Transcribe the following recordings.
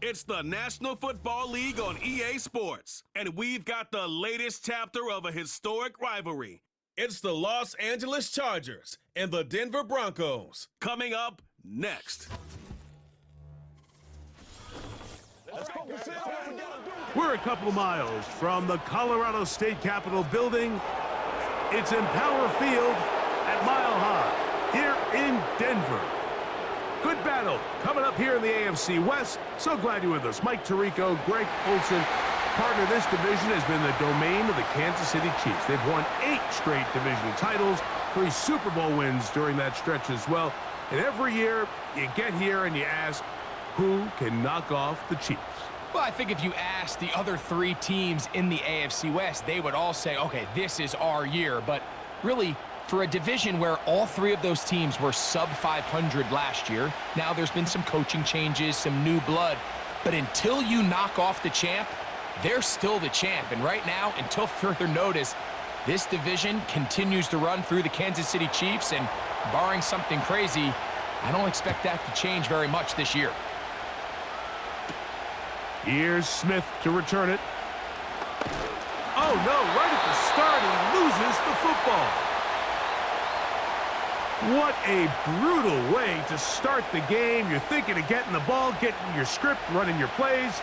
It's the National Football League on EA Sports, and we've got the latest chapter of a historic rivalry. It's the Los Angeles Chargers and the Denver Broncos, coming up next. We're a couple miles from the Colorado State Capitol building. It's Empower Field at Mile High here in Denver. Good battle coming up here in the AFC West. So glad you're with us. Mike Tirico, Greg Olson. Partner, this division has been the domain of the Kansas City Chiefs. They've won 8 straight division titles, 3 Super Bowl wins during that stretch as well. And every year, you get here and you ask, who can knock off the Chiefs? Well, I think if you ask the other 3 teams in the AFC West, they would all say, okay, this is our year. But really, for a division where all 3 of those teams were sub-500 last year, now there's been some coaching changes, some new blood. But until you knock off the champ, they're still the champ. And right now, until further notice, this division continues to run through the Kansas City Chiefs. And barring something crazy, I don't expect that to change very much this year. Here's Smith to return it. Oh, no, right at the start, he loses the football. What a brutal way to start the game. You're thinking of getting the ball, getting your script, running your plays.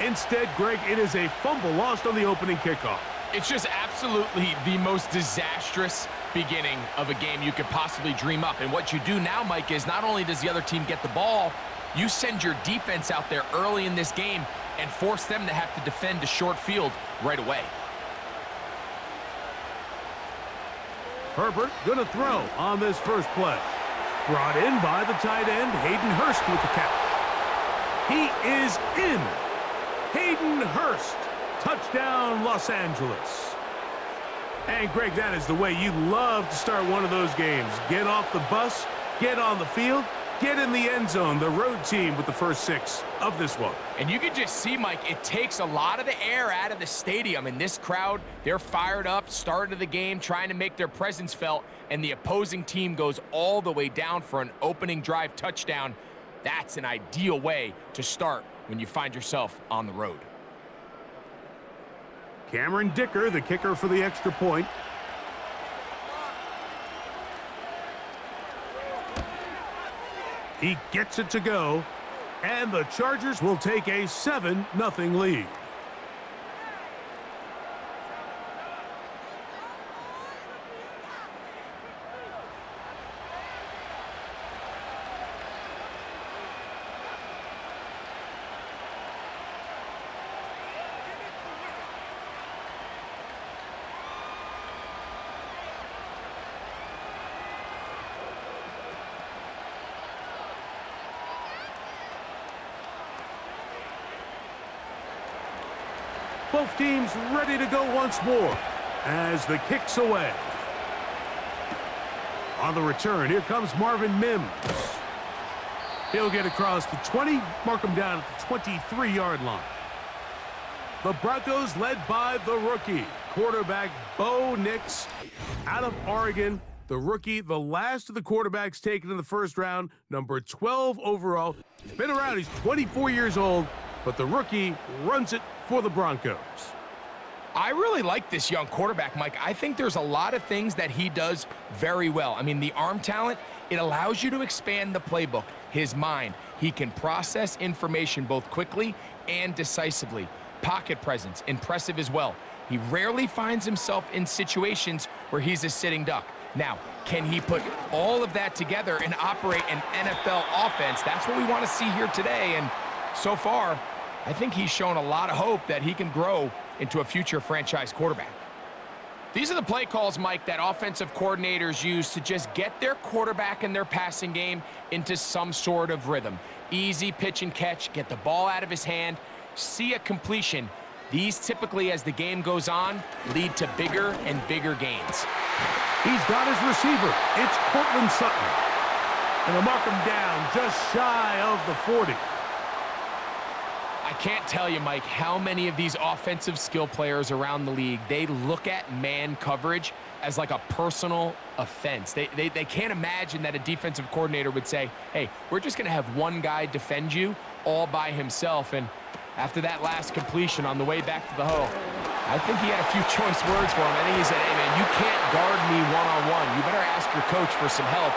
Instead, Greg, it is a fumble lost on the opening kickoff. It's just absolutely the most disastrous beginning of a game you could possibly dream up. And what you do now, Mike, is not only does the other team get the ball, you send your defense out there early in this game and force them to have to defend a short field right away. Herbert gonna throw on this first play. Brought in by the tight end, Hayden Hurst with the catch. He is in. Hayden Hurst. Touchdown, Los Angeles. And Greg, that is the way you love to start one of those games. Get off the bus, get on the field, get in the end zone. The road team with the first 6 of this one. And you can just see, Mike, it takes a lot of the air out of the stadium. And this crowd, they're fired up, start of the game, trying to make their presence felt. And the opposing team goes all the way down for an opening drive touchdown. That's an ideal way to start when you find yourself on the road. Cameron Dicker, the kicker for the extra point. He gets it to go, and the Chargers will take a 7-0 lead. Both teams ready to go once more as the kick's away. On the return, here comes Marvin Mims. He'll get across the 20, mark him down at the 23-yard line. The Broncos led by the rookie, quarterback Bo Nix out of Oregon. The rookie, the last of the quarterbacks taken in the first round, number 12 overall. He's been around, he's 24 years old, but the rookie runs it for the Broncos. I really like this young quarterback, Mike. I think there's a lot of things that he does very well. I mean, the arm talent, it allows you to expand the playbook, his mind. He can process information both quickly and decisively. Pocket presence, impressive as well. He rarely finds himself in situations where he's a sitting duck. Now, can he put all of that together and operate an NFL offense? That's what we want to see here today, and so far, I think he's shown a lot of hope that he can grow into a future franchise quarterback. These are the play calls, Mike, that offensive coordinators use to just get their quarterback and their passing game into some sort of rhythm. Easy pitch and catch, get the ball out of his hand, see a completion. These typically, as the game goes on, lead to bigger and bigger gains. He's got his receiver. It's Cortland Sutton. And they'll mark him down just shy of the 40. I can't tell you, Mike, how many of these offensive skill players around the league, they look at man coverage as like a personal offense. They can't imagine that a defensive coordinator would say, hey, we're just going to have one guy defend you all by himself. And after that last completion on the way back to the huddle, I think he had a few choice words for him. I think he said, hey, man, you can't guard me one-on-one. You better ask your coach for some help,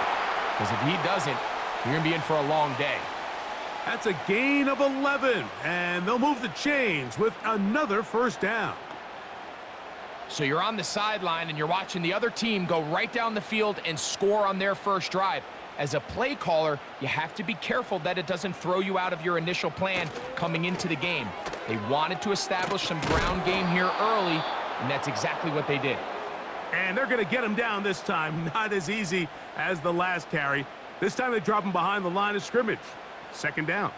because if he doesn't, you're going to be in for a long day. That's a gain of 11, and they'll move the chains with another first down. So you're on the sideline, and you're watching the other team go right down the field and score on their first drive. As a play caller, you have to be careful that it doesn't throw you out of your initial plan coming into the game. They wanted to establish some ground game here early, and that's exactly what they did. And they're going to get him down this time. Not as easy as the last carry. This time they drop him behind the line of scrimmage. Second down.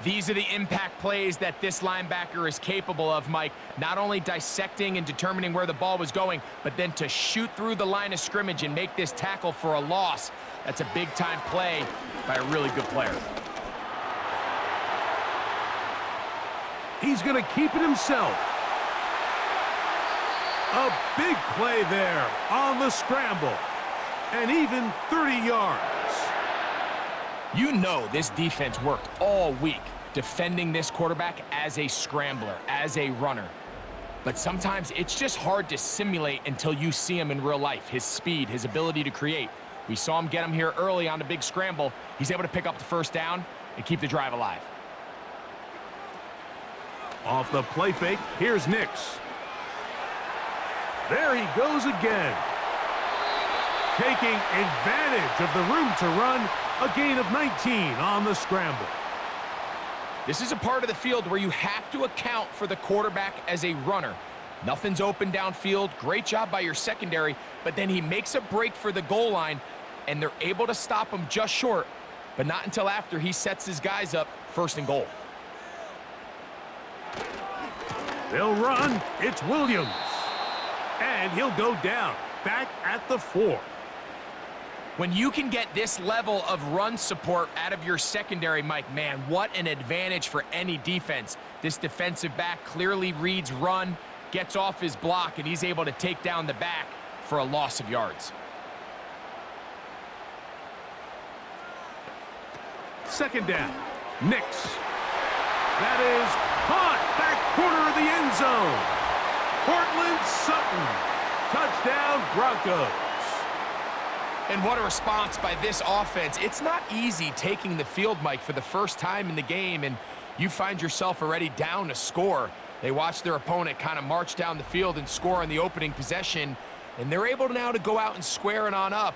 These are the impact plays that this linebacker is capable of, Mike. Not only dissecting and determining where the ball was going, but then to shoot through the line of scrimmage and make this tackle for a loss. That's a big-time play by a really good player. He's going to keep it himself. A big play there on the scramble. And even 30 yards. You know this defense worked all week defending this quarterback as a scrambler, as a runner. But sometimes it's just hard to simulate until you see him in real life, his speed, his ability to create. We saw him get him here early on the big scramble. He's able to pick up the first down and keep the drive alive. Off the play fake, here's Nix. There he goes again. Taking advantage of the room to run, a gain of 19 on the scramble. This is a part of the field where you have to account for the quarterback as a runner. Nothing's open downfield. Great job by your secondary, but then he makes a break for the goal line, and they're able to stop him just short, but not until after he sets his guys up first and goal. They'll run. It's Williams. And he'll go down, back at the 4. When you can get this level of run support out of your secondary, Mike, man, what an advantage for any defense. This defensive back clearly reads run, gets off his block, and he's able to take down the back for a loss of yards. Second down. Nix. That is caught back corner of the end zone. Cortland Sutton. Touchdown, Broncos. And what a response by this offense. It's not easy taking the field, Mike, for the first time in the game, and you find yourself already down a score. They watch their opponent kind of march down the field and score on the opening possession, and they're able now to go out and square it on up.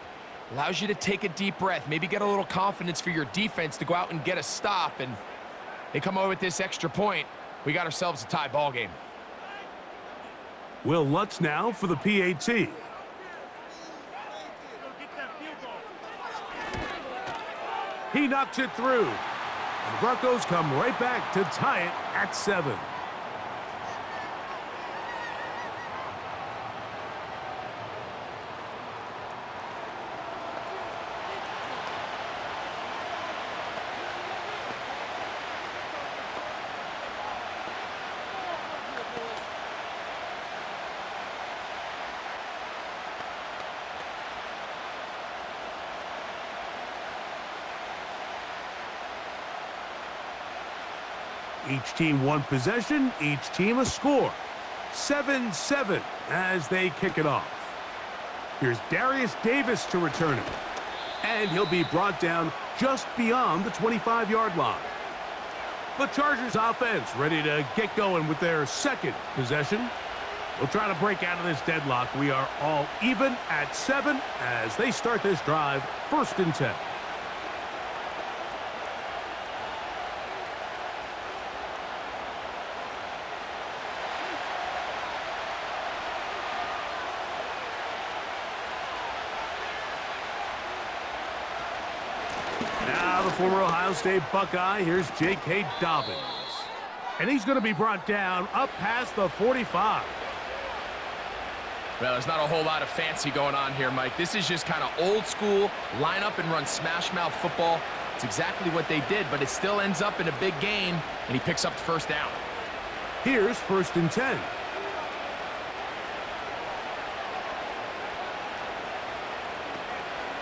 Allows you to take a deep breath, maybe get a little confidence for your defense to go out and get a stop, and they come away with this extra point. We got ourselves a tie ball game. Will Lutz now for the PAT. He knocks it through. And the Broncos come right back to tie it at 7. Each team one possession, each team a score. 7-7 as they kick it off. Here's Darius Davis to return it. And he'll be brought down just beyond the 25-yard line. The Chargers offense ready to get going with their second possession. They'll try to break out of this deadlock. We are all even at 7 as they start this drive, 1st and 10. Former Ohio State Buckeye, here's J.K. Dobbins. And he's going to be brought down up past the 45. Well, there's not a whole lot of fancy going on here, Mike. This is just kind of old school, line up and run smash mouth football. It's exactly what they did, but it still ends up in a big game, and he picks up the first down. Here's 1st and 10.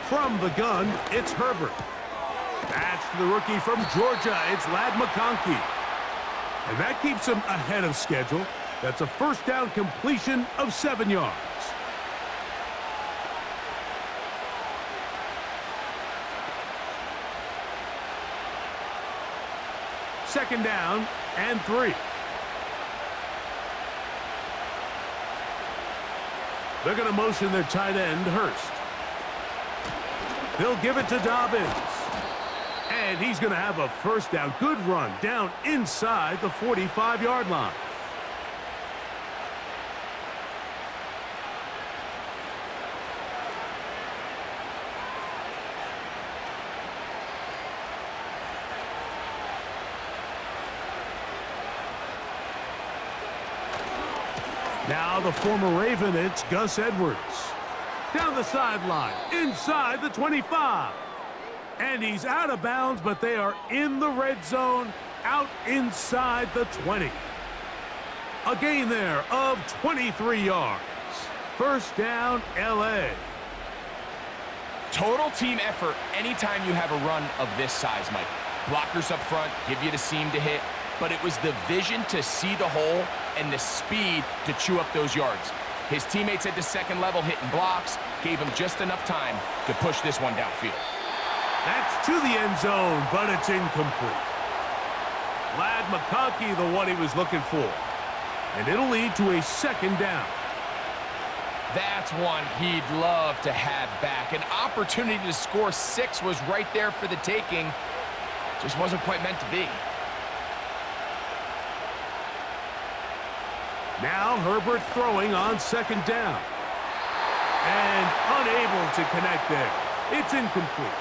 From the gun, it's Herbert. That's the rookie from Georgia. It's Lad McConkey. And that keeps him ahead of schedule. That's a first down completion of 7 yards. Second down and 3. They're going to motion their tight end, Hurst. They'll give it to Dobbins. And he's going to have a first down. Good run down inside the 45-yard line. Now the former Raven, it's Gus Edwards. Down the sideline, inside the 25. And he's out of bounds, but they are in the red zone, out inside the 20. A gain there of 23 yards. First down, LA. Total team effort anytime you have a run of this size, Mike. Blockers up front, give you the seam to hit, but it was the vision to see the hole and the speed to chew up those yards. His teammates at the second level hitting blocks, gave him just enough time to push this one downfield. That's to the end zone, but it's incomplete. Lad McConkey, the one he was looking for. And it'll lead to a second down. That's one he'd love to have back. An opportunity to score 6 was right there for the taking. Just wasn't quite meant to be. Now Herbert throwing on second down. And unable to connect there. It's incomplete.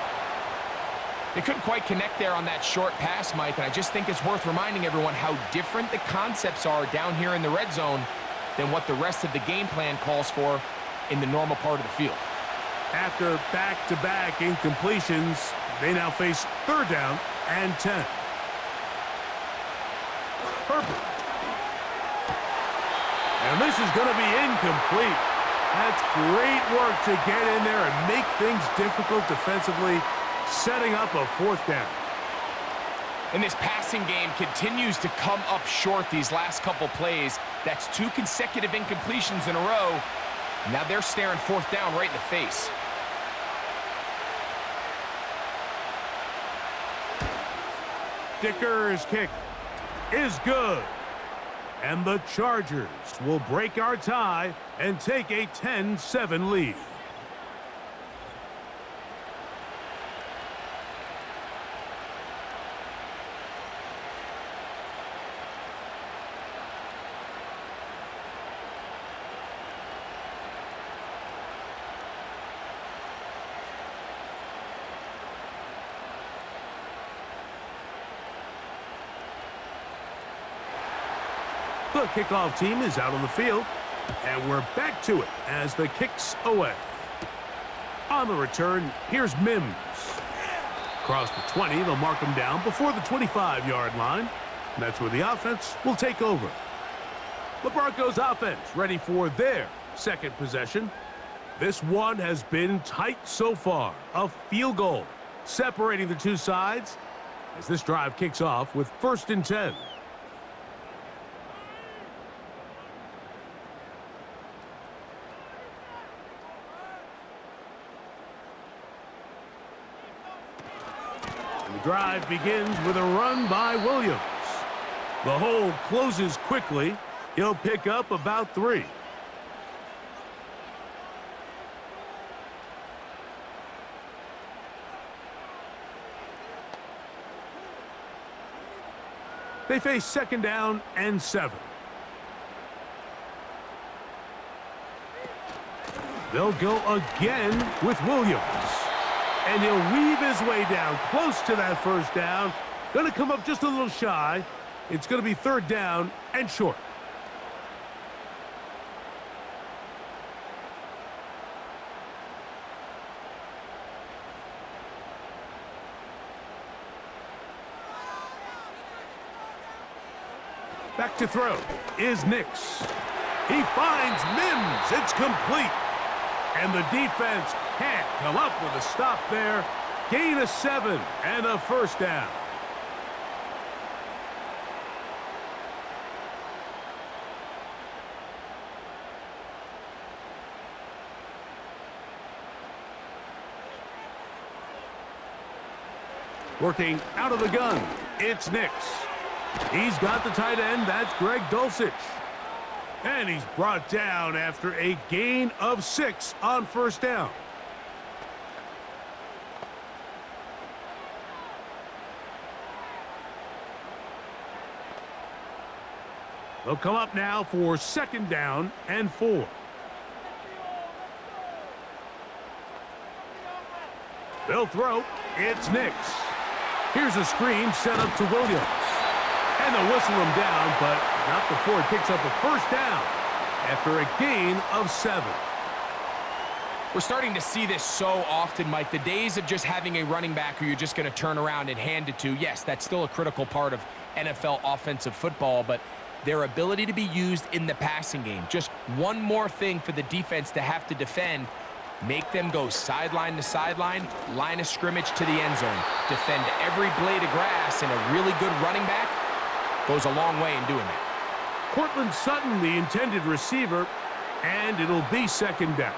They couldn't quite connect there on that short pass, Mike, and I just think it's worth reminding everyone how different the concepts are down here in the red zone than what the rest of the game plan calls for in the normal part of the field. After back-to-back incompletions, they now face third down and 10. Herbert. And this is going to be incomplete. That's great work to get in there and make things difficult defensively, setting up a fourth down. And this passing game continues to come up short these last couple plays. That's 2 consecutive incompletions in a row. Now they're staring fourth down right in the face. Dicker's kick is good. And the Chargers will break our tie and take a 10-7 lead. The kickoff team is out on the field, and we're back to it as the kick's away. On the return, here's Mims. Across the 20, they'll mark him down before the 25-yard line, and that's where the offense will take over. The Broncos offense ready for their second possession. This one has been tight so far. A field goal separating the two sides as this drive kicks off with 1st and 10. The drive begins with a run by Williams. The hole closes quickly. He'll pick up about 3. They face second down and 7. They'll go again with Williams. And he'll weave his way down close to that first down. Going to come up just a little shy. It's going to be 3rd down and short. Back to throw is Nix. He finds Mims. It's complete. And the defense can't come up with a stop there. Gain of 7 and a first down. Working out of the gun, it's Nix. He's got the tight end, that's Greg Dulcich. And he's brought down after a gain of 6 on first down. They'll come up now for second down and 4. They'll throw. It's Nix. Here's a screen set up to Williams. And they'll whistle him down, but not before he picks up a first down after a gain of 7. We're starting to see this so often, Mike. The days of just having a running back who you're just going to turn around and hand it to, yes, that's still a critical part of NFL offensive football, but their ability to be used in the passing game. Just one more thing for the defense to have to defend. Make them go sideline to sideline, line of scrimmage to the end zone. Defend every blade of grass, and a really good running back goes a long way in doing that. Cortland Sutton, the intended receiver, and it'll be second down.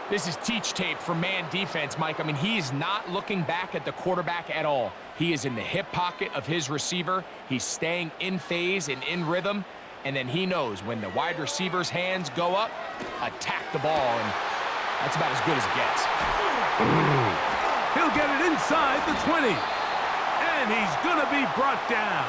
This is teach tape for man defense, Mike. I mean, he is not looking back at the quarterback at all. He is in the hip pocket of his receiver. He's staying in phase and in rhythm, and then he knows when the wide receiver's hands go up, attack the ball, and that's about as good as it gets. He'll get it inside the 20, and he's going to be brought down.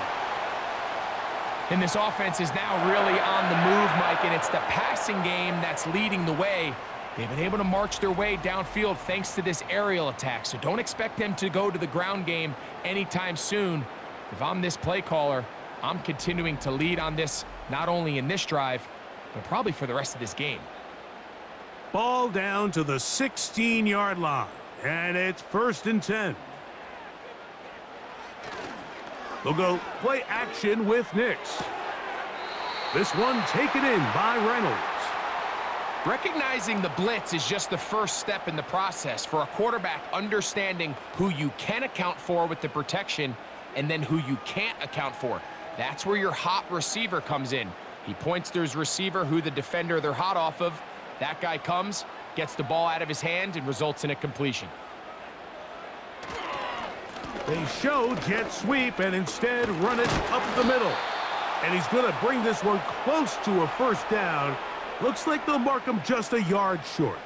And this offense is now really on the move, Mike, and it's the passing game that's leading the way. They've been able to march their way downfield thanks to this aerial attack, so don't expect them to go to the ground game anytime soon. If I'm this play caller, I'm continuing to lead on this, not only in this drive, but probably for the rest of this game. Ball down to the 16-yard line, and it's 1st and 10. They'll go play action with Nix. This one taken in by Reynolds. Recognizing the blitz is just the first step in the process for a quarterback, understanding who you can account for with the protection and then who you can't account for. That's where your hot receiver comes in. He points to his receiver, who the defender they're hot off of. That guy comes, gets the ball out of his hand, and results in a completion. They show jet sweep and instead run it up the middle. And he's going to bring this one close to a first down. Looks like they'll mark him just a yard short.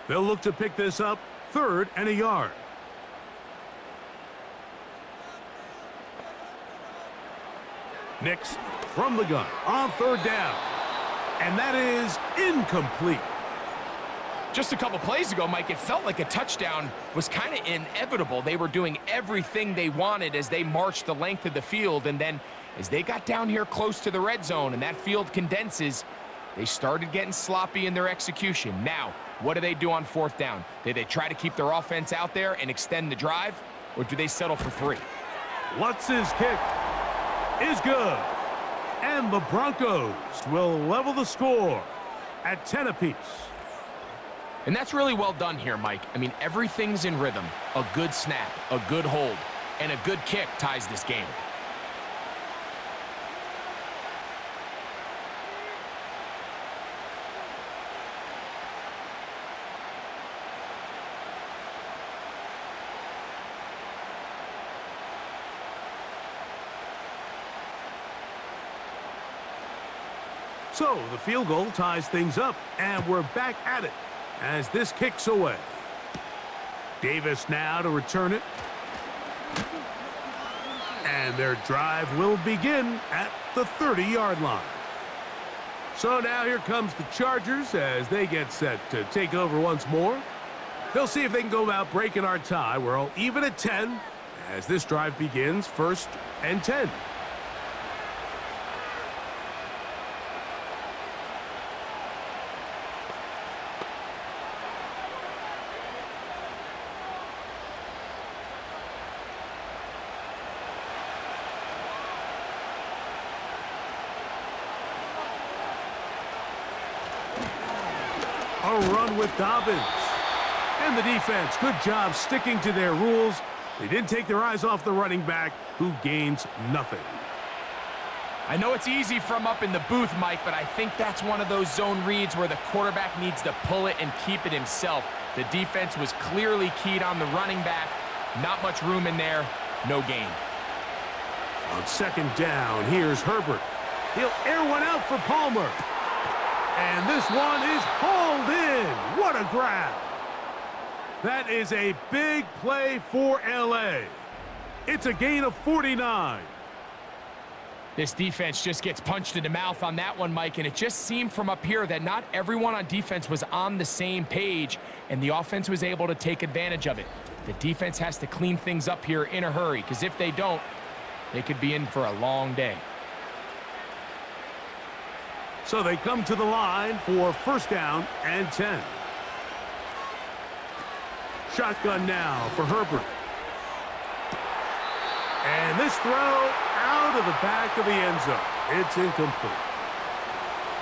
They'll look to pick this up 3rd and a yard. Nix from the gun on 3rd down. And that is incomplete. Just a couple plays ago, Mike, it felt like a touchdown was kind of inevitable. They were doing everything they wanted as they marched the length of the field, and then as they got down here close to the red zone and that field condenses, they started getting sloppy in their execution. Now, what do they do on 4th down? Do they try to keep their offense out there and extend the drive, or do they settle for 3? Lutz's kick is good, and the Broncos will level the score at 10 apiece. And that's really well done here, Mike. I mean, everything's in rhythm. A good snap, a good hold, and a good kick ties this game. So the field goal ties things up, and we're back at it as this kicks away. Davis now to return it. And their drive will begin at the 30-yard line. So now here comes the Chargers as they get set to take over once more. They'll see if they can go about breaking our tie. We're all even at 10 as this drive begins 1st and 10. A run with Dobbins. And the defense, good job sticking to their rules. They didn't take their eyes off the running back, who gains nothing. I know it's easy from up in the booth, Mike, but I think that's one of those zone reads where the quarterback needs to pull it and keep it himself. The defense was clearly keyed on the running back. Not much room in there. No gain. On second down, here's Herbert. He'll air one out for Palmer. And this one is hauled in. What a grab. That is a big play for LA. It's a gain of 49. This defense just gets punched in the mouth on that one, Mike, and it just seemed from up here that not everyone on defense was on the same page, and the offense was able to take advantage of it. The defense has to clean things up here in a hurry, because if they don't, they could be in for a long day. So they come to the line for first down and 10. Shotgun now for Herbert. And this throw out of the back of the end zone. It's incomplete.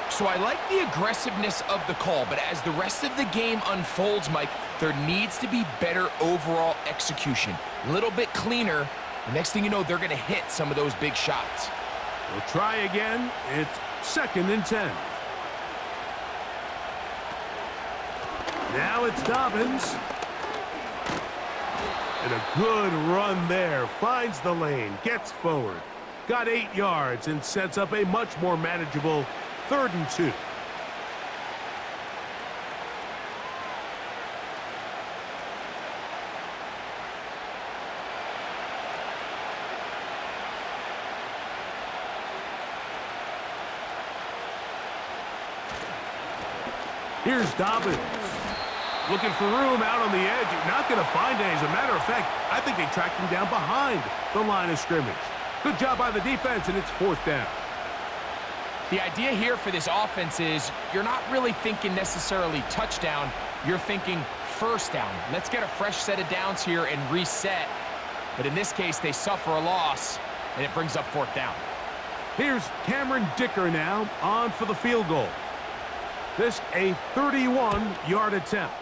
So I like the aggressiveness of the call, but as the rest of the game unfolds, Mike, there needs to be better overall execution. A little bit cleaner. The next thing you know, they're going to hit some of those big shots. We'll try again. It's second and 10. Now it's Dobbins. And a good run there. Finds the lane, gets forward. Got 8 yards and sets up a much more manageable 3rd and 2. Here's Dobbins. Looking for room out on the edge. You're not going to find any. As a matter of fact, I think they tracked him down behind the line of scrimmage. Good job by the defense, and it's 4th down. The idea here for this offense is you're not really thinking necessarily touchdown. You're thinking first down. Let's get a fresh set of downs here and reset. But in this case, they suffer a loss, and it brings up 4th down. Here's Cameron Dicker now on for the field goal. This a 31-yard attempt.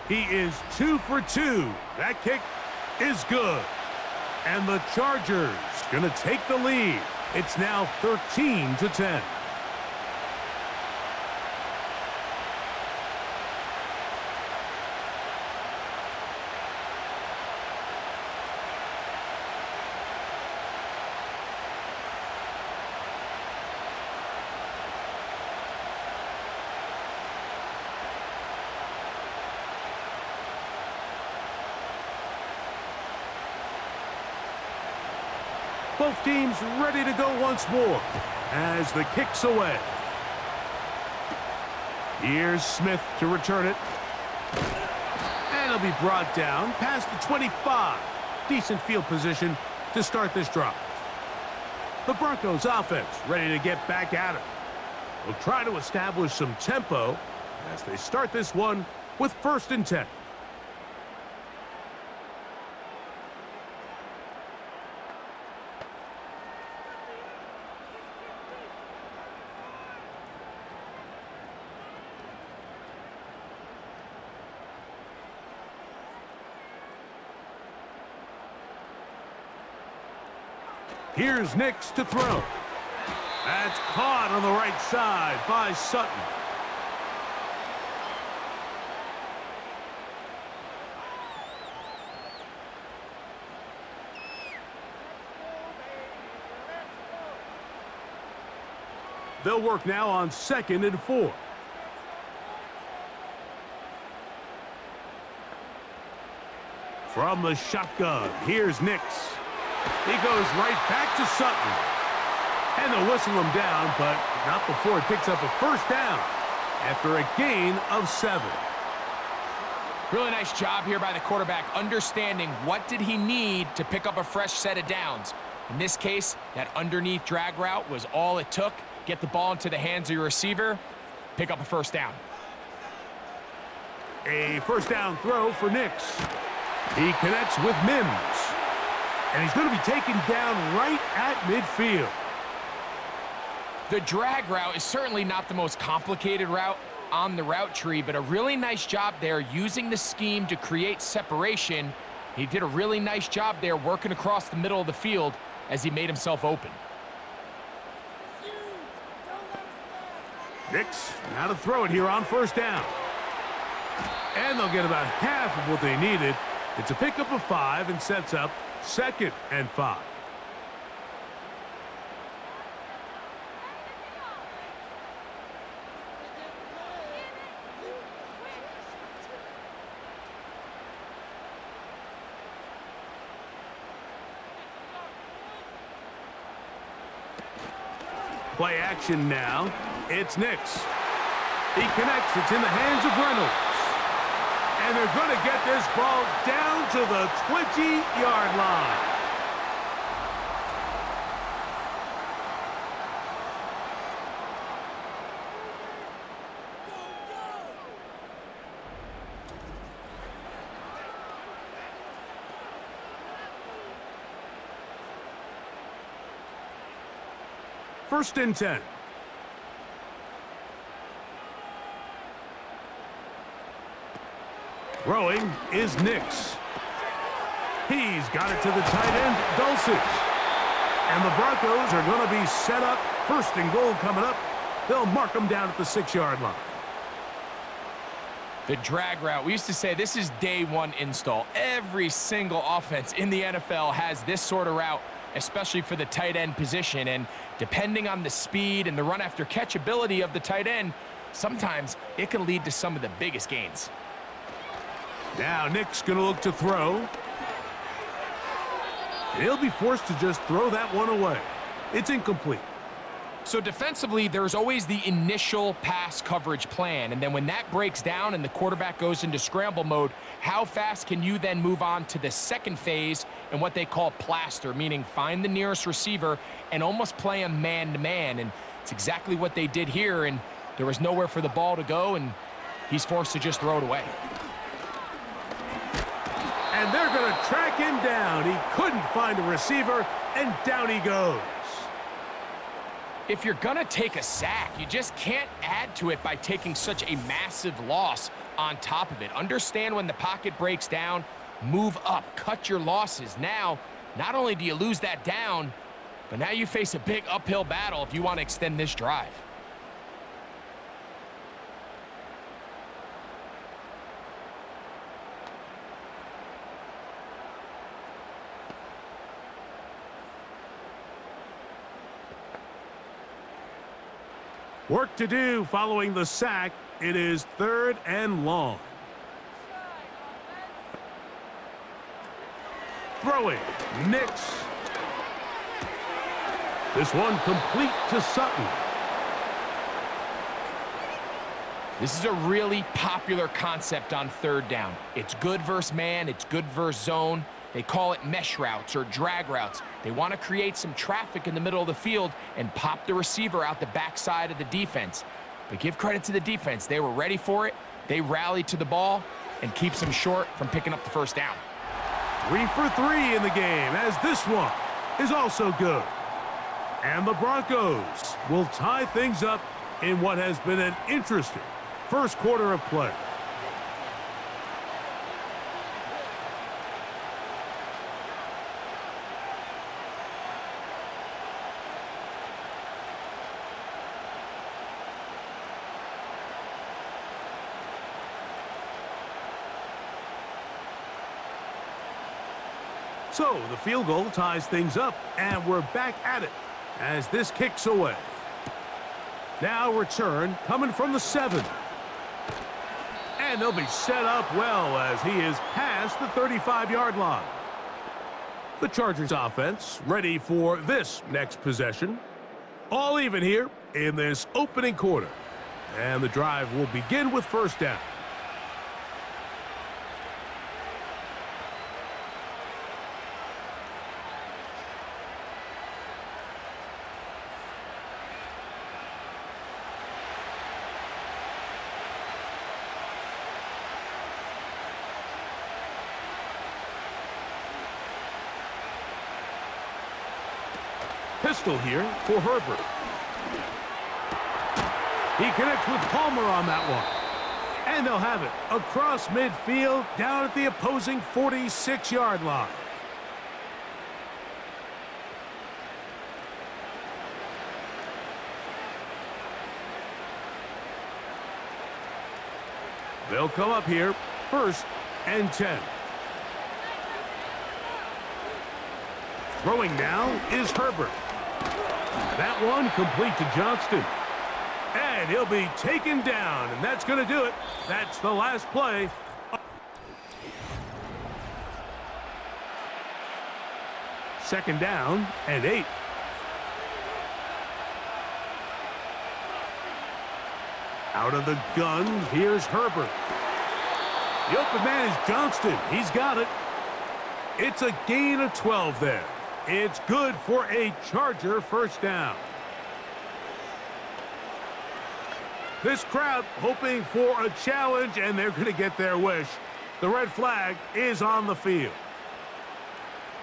He is 2 for 2. That kick is good. And the Chargers going to take the lead. It's now 13-10. Both teams ready to go once more as the kick's away. Here's Smith to return it. And it'll be brought down past the 25. Decent field position to start this drive. The Broncos offense ready to get back at it. They'll try to establish some tempo as they start this one with 1st and 10. Here's Nix to throw. That's caught on the right side by Sutton. They'll work now on 2nd and 4. From the shotgun, here's Nix. He goes right back to Sutton. And they'll whistle him down, but not before it picks up a 1st down after a gain of 7. Really nice job here by the quarterback, understanding what did he need to pick up a fresh set of downs. In this case, that underneath drag route was all it took. Get the ball into the hands of your receiver, pick up a 1st down. A 1st down throw for Nix. He connects with Mims. And he's going to be taken down right at midfield. The drag route is certainly not the most complicated route on the route tree, but a really nice job there using the scheme to create separation. He did a really nice job there working across the middle of the field as he made himself open. Nix, now to throw it here on first down. And they'll get about half of what they needed. It's a pickup of 5 and sets up 2nd and 5. Play action now. It's Nix. He connects. It's in the hands of Reynolds. And they're going to get this ball down to the 20-yard line. First and 10. Throwing is Nix. He's got it to the tight end, Dulcich. And the Broncos are going to be set up. First and goal coming up. They'll mark them down at the 6-yard line. The drag route. We used to say this is day one install. Every single offense in the NFL has this sort of route, especially for the tight end position. And depending on the speed and the run after catch ability of the tight end, sometimes it can lead to some of the biggest gains. Now Nick's going to look to throw. He'll be forced to just throw that one away. It's incomplete. So defensively, there's always the initial pass coverage plan, and then when that breaks down and the quarterback goes into scramble mode, how fast can you then move on to the second phase and what they call plaster, meaning find the nearest receiver and almost play him man-to-man, and it's exactly what they did here, and there was nowhere for the ball to go, and he's forced to just throw it away. And they're going to track him down. He couldn't find a receiver, and down he goes. If you're going to take a sack, you just can't add to it by taking such a massive loss on top of it. Understand when the pocket breaks down, move up, cut your losses. Now, not only do you lose that down, but now you face a big uphill battle if you want to extend this drive. Work to do following the sack. It is 3rd and long. Throwing, Nix. This one complete to Sutton. This is a really popular concept on 3rd down. It's good versus man, it's good versus zone. They call it mesh routes or drag routes. They want to create some traffic in the middle of the field and pop the receiver out the backside of the defense. But give credit to the defense. They were ready for it. They rallied to the ball and keeps them short from picking up the first down. 3 for 3 in the game, as this one is also good. And the Broncos will tie things up in what has been an interesting first quarter of play. So the field goal ties things up, and we're back at it as this kicks away. Now return coming from the 7. And they'll be set up well as he is past the 35-yard line. The Chargers offense ready for this next possession. All even here in this opening quarter. And the drive will begin with first down. Pistol here for Herbert. He connects with Palmer on that one. And they'll have it across midfield down at the opposing 46-yard line. They'll come up here, 1st and 10. Throwing now is Herbert. That one complete to Johnston. And he'll be taken down, and that's going to do it. That's the last play. Second down and 8. Out of the gun, here's Herbert. The open man is Johnston. He's got it. It's a gain of 12 there. It's good for a Charger first down. This crowd hoping for a challenge, and they're going to get their wish. The red flag is on the field.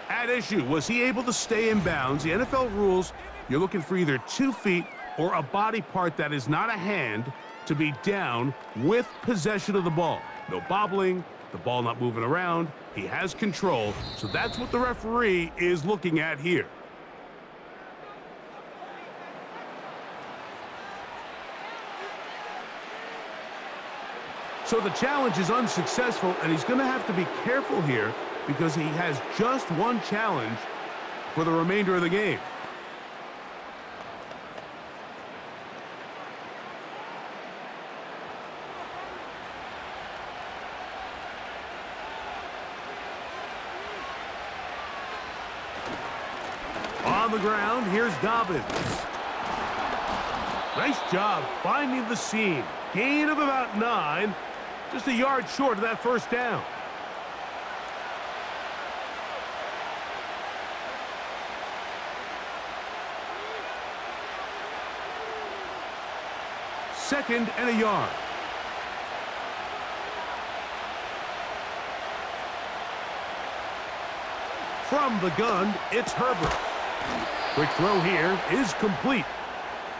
At issue, was he able to stay in bounds? The NFL rules, you're looking for either 2 feet or a body part that is not a hand to be down with possession of the ball. No bobbling, the ball not moving around. He has control, so that's what the referee is looking at here. So the challenge is unsuccessful, and he's going to have to be careful here because he has just one challenge for the remainder of the game. On the ground, here's Dobbins. Nice job finding the seam. Gain of about 9. Just a yard short of that first down. Second and a yard. From the gun, it's Herbert. Quick throw here is complete.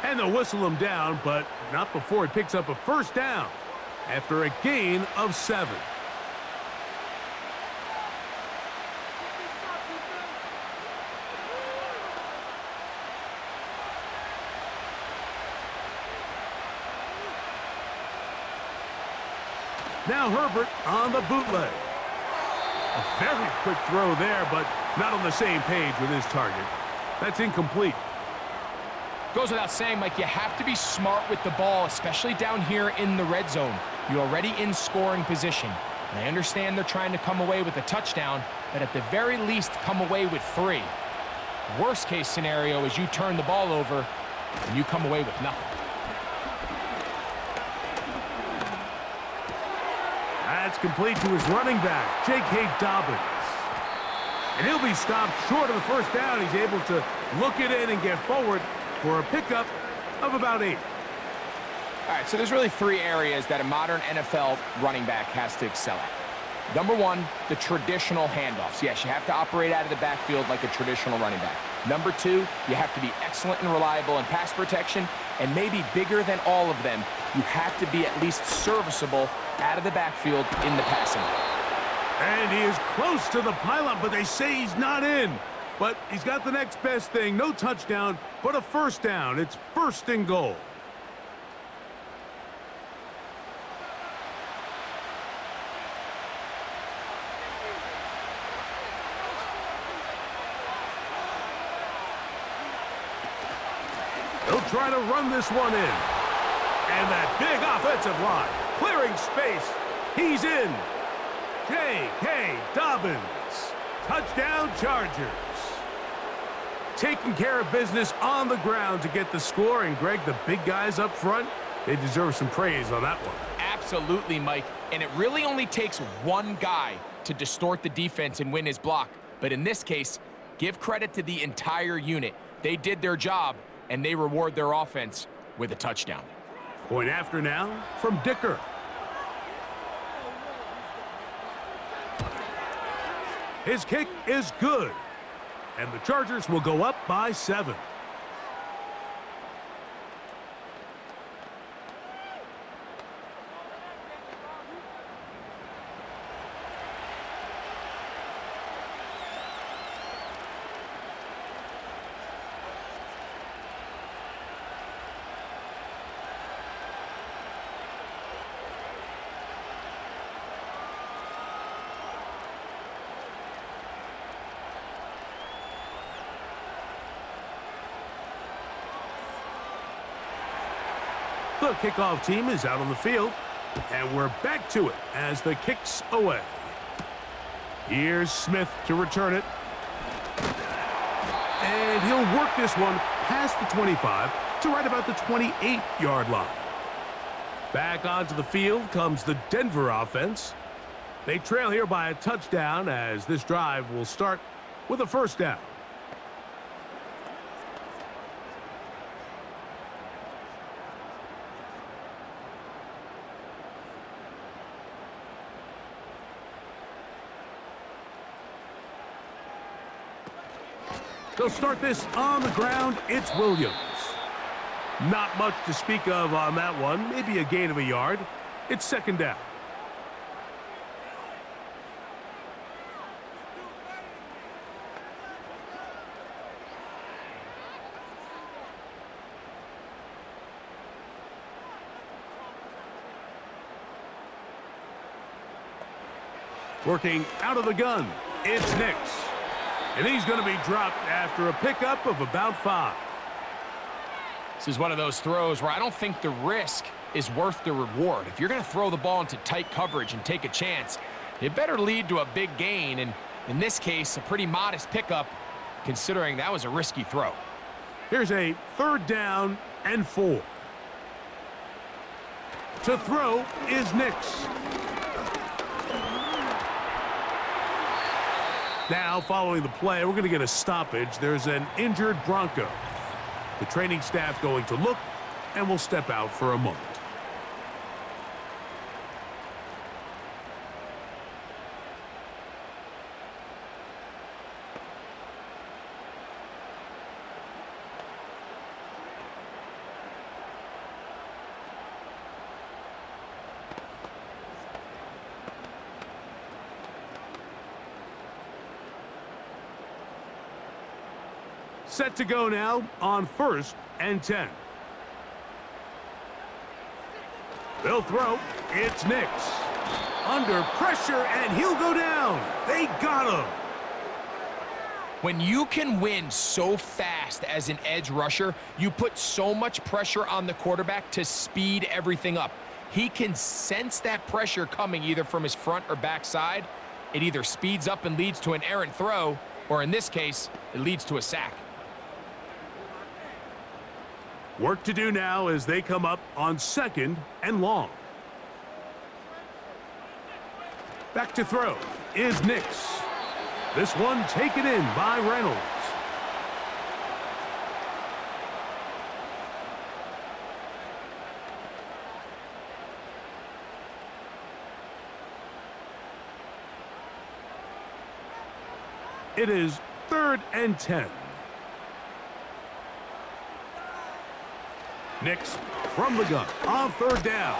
And they'll whistle him down, but not before he picks up a first down after a gain of 7. Now Herbert on the bootleg. A very quick throw there, but not on the same page with his target. That's incomplete. Goes without saying, Mike, you have to be smart with the ball, especially down here in the red zone. You're already in scoring position. And I understand they're trying to come away with a touchdown, but at the very least, come away with 3. Worst case scenario is you turn the ball over and you come away with nothing. That's complete to his running back, J.K. Dobbins. And he'll be stopped short of the first down. He's able to look it in and get forward for a pickup of about 8. All right, so there's really 3 areas that a modern NFL running back has to excel at. Number 1, the traditional handoffs. Yes, you have to operate out of the backfield like a traditional running back. Number 2, you have to be excellent and reliable in pass protection, and maybe bigger than all of them, you have to be at least serviceable out of the backfield in the passing game. And he is close to the pylon, but they say he's not in. But he's got the next best thing. No touchdown, but a first down. It's 1st and goal. They'll try to run this one in. And that big offensive line, clearing space. He's in. J.K. Dobbins. Touchdown Chargers. Taking care of business on the ground to get the score. And, Greg, the big guys up front, they deserve some praise on that one. Absolutely, Mike. And it really only takes one guy to distort the defense and win his block. But in this case, give credit to the entire unit. They did their job, and they reward their offense with a touchdown. Point after now from Dicker. His kick is good. And the Chargers will go up by 7. The kickoff team is out on the field, and we're back to it as the kick's away. Here's Smith to return it. And he'll work this one past the 25 to right about the 28-yard line. Back onto the field comes the Denver offense. They trail here by a touchdown as this drive will start with a first down. They'll start this on the ground. It's Williams. Not much to speak of on that one. Maybe a gain of a yard. It's second down. Working out of the gun, it's Nix. And he's going to be dropped after a pickup of about 5. This is one of those throws where I don't think the risk is worth the reward. If you're going to throw the ball into tight coverage and take a chance, it better lead to a big gain. And in this case, a pretty modest pickup, considering that was a risky throw. Here's a third down and 4. To throw is Nix. Now, following the play, we're going to get a stoppage. There's an injured Bronco. The training staff going to look, and will step out for a moment. Set to go now on 1st and 10. They'll throw. It's Nix. Under pressure, and he'll go down. They got him. When you can win so fast as an edge rusher, you put so much pressure on the quarterback to speed everything up. He can sense that pressure coming either from his front or back side. It either speeds up and leads to an errant throw, or in this case, it leads to a sack. Work to do now as they come up on 2nd and long. Back to throw is Nix. This one taken in by Reynolds. It is 3rd and 10. Nix from the gun on 3rd down.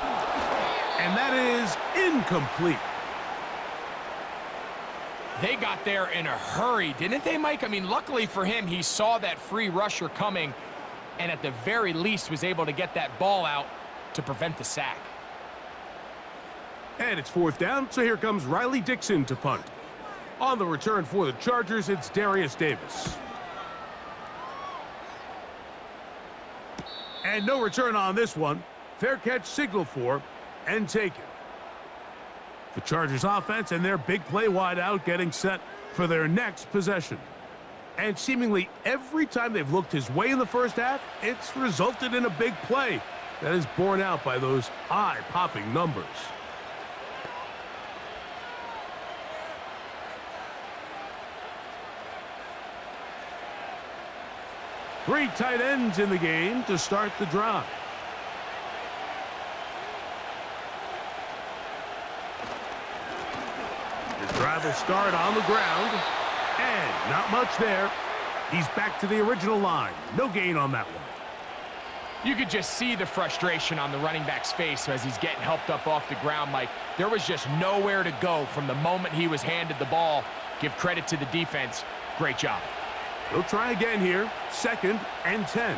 And that is incomplete. They got there in a hurry, didn't they, Mike? I mean, luckily for him, he saw that free rusher coming and at the very least was able to get that ball out to prevent the sack. And it's 4th down, so here comes Riley Dixon to punt. On the return for the Chargers, it's Darius Davis. And no return on this one. Fair catch signaled for and taken. The Chargers offense and their big play wide out getting set for their next possession. And seemingly every time they've looked his way in the first half, it's resulted in a big play that is borne out by those eye-popping numbers. Three tight ends in the game to start the drive. The drive will start on the ground, and not much there. He's back to the original line. No gain on that one. You could just see the frustration on the running back's face as he's getting helped up off the ground, Mike. There was just nowhere to go from the moment he was handed the ball. Give credit to the defense. Great job. He'll try again here. 2nd and 10.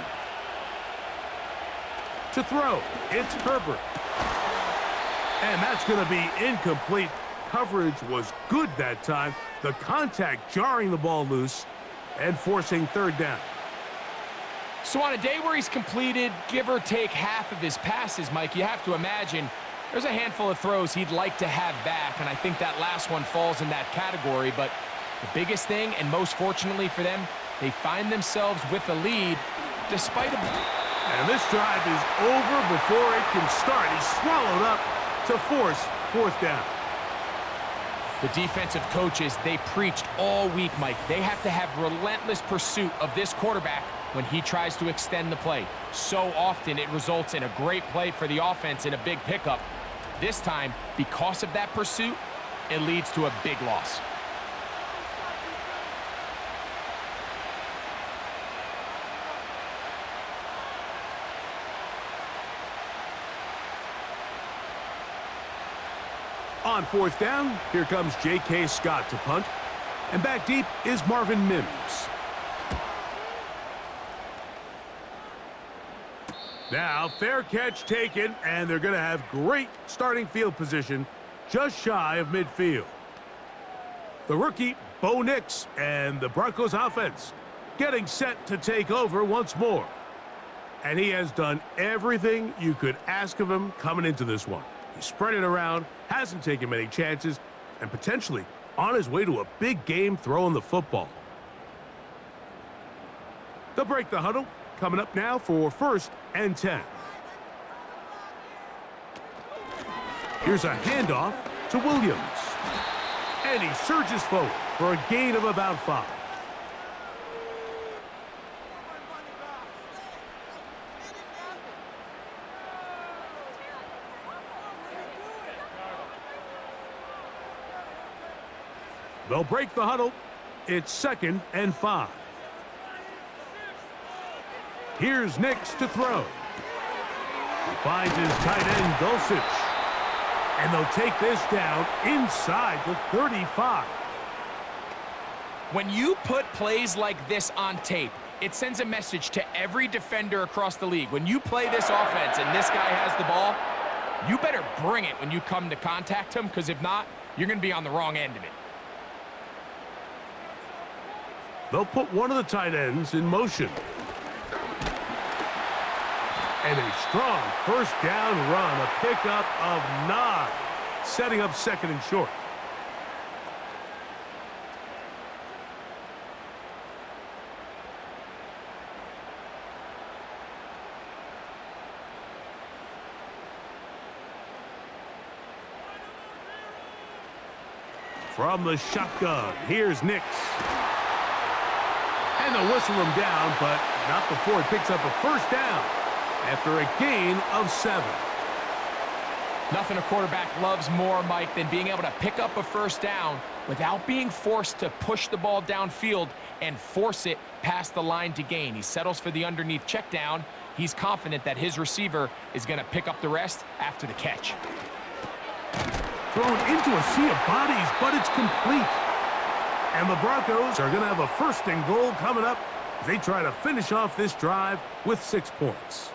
To throw, it's Herbert. And that's going to be incomplete. Coverage was good that time. The contact jarring the ball loose and forcing 3rd down. So on a day where he's completed, give or take, half of his passes, Mike, you have to imagine there's a handful of throws he'd like to have back, and I think that last one falls in that category. But the biggest thing, and most fortunately for them, they find themselves with a lead despite a... And this drive is over before it can start. He's swallowed up to force fourth down. The defensive coaches, they preached all week, Mike. They have to have relentless pursuit of this quarterback when he tries to extend the play. So often it results in a great play for the offense and a big pickup. This time, because of that pursuit, it leads to a big loss. On fourth down, here comes J.K. Scott to punt. And back deep is Marvin Mims. Now, fair catch taken, and they're going to have great starting field position just shy of midfield. The rookie, Bo Nix, and the Broncos offense getting set to take over once more. And he has done everything you could ask of him coming into this one. He spread it around, hasn't taken many chances, and potentially on his way to a big game throwing the football. They'll break the huddle. Coming up now for 1st and 10. Here's a handoff to Williams. And he surges forward for a gain of about 5. They'll break the huddle. It's 2nd and 5. Here's Nix to throw. He finds his tight end, Dulcich. And they'll take this down inside the 35. When you put plays like this on tape, it sends a message to every defender across the league. When you play this offense and this guy has the ball, you better bring it when you come to contact him, because if not, you're going to be on the wrong end of it. They'll put one of the tight ends in motion. And a strong first down run, a pickup of 9, setting up 2nd and short. From the shotgun, here's Nix. And they'll whistle him down, but not before he picks up a first down after a gain of 7. Nothing a quarterback loves more, Mike, than being able to pick up a first down without being forced to push the ball downfield and force it past the line to gain. He settles for the underneath check down. He's confident that his receiver is going to pick up the rest after the catch. Thrown into a sea of bodies, but it's complete. And the Broncos are going to have a 1st and goal coming up as they try to finish off this drive with 6 points.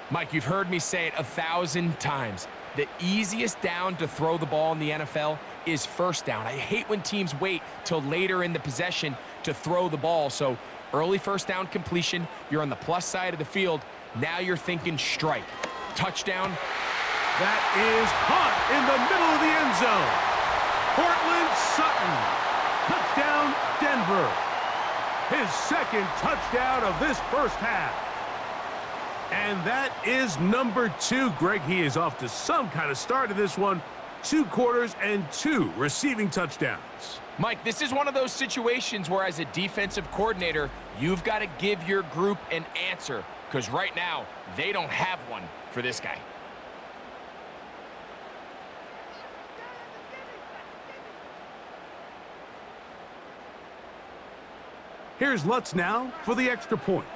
Mike, you've heard me say it 1,000 times. The easiest down to throw the ball in the NFL is first down. I hate when teams wait till later in the possession to throw the ball. So early first down completion, you're on the plus side of the field. Now you're thinking strike. Touchdown. That is caught in the middle of the end zone. Cortland Sutton. Touchdown, Denver. His 2nd touchdown of this first half. And that is number 2, Greg. He is off to some kind of start in this one. 2 quarters and 2 receiving touchdowns. Mike, this is one of those situations where as a defensive coordinator, you've got to give your group an answer, because right now, they don't have one for this guy. Here's Lutz now for the extra point.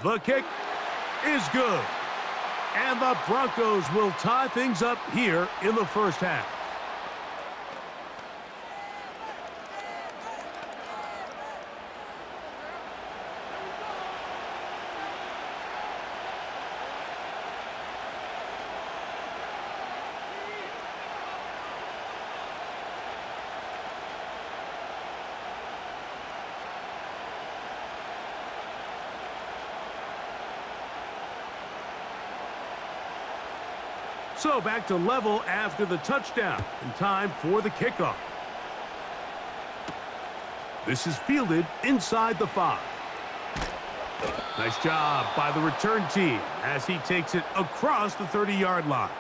The kick is good. And the Broncos will tie things up here in the first half. So back to level after the touchdown, and time for the kickoff. This is fielded inside the 5. Nice job by the return team as he takes it across the 30-yard line.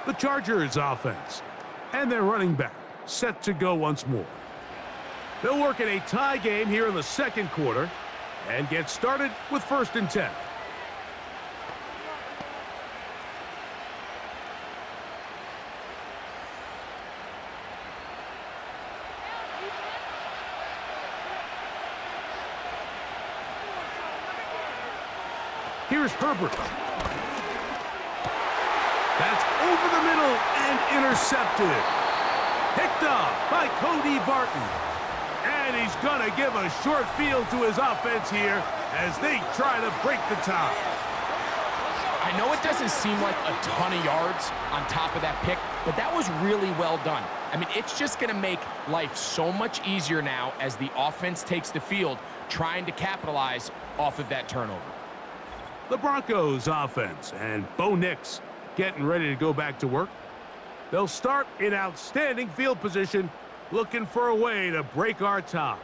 The Chargers offense and their running back set to go once more. They'll work in a tie game here in the second quarter and get started with 1st and 10. Here's Herbert. That's over the middle and intercepted. Picked off by Cody Barton. And he's going to give a short field to his offense here as they try to break the tie. I know it doesn't seem like a ton of yards on top of that pick, but that was really well done. I mean, it's just going to make life so much easier now as the offense takes the field, trying to capitalize off of that turnover. The Broncos offense and Bo Nix getting ready to go back to work. They'll start in outstanding field position, looking for a way to break our tie.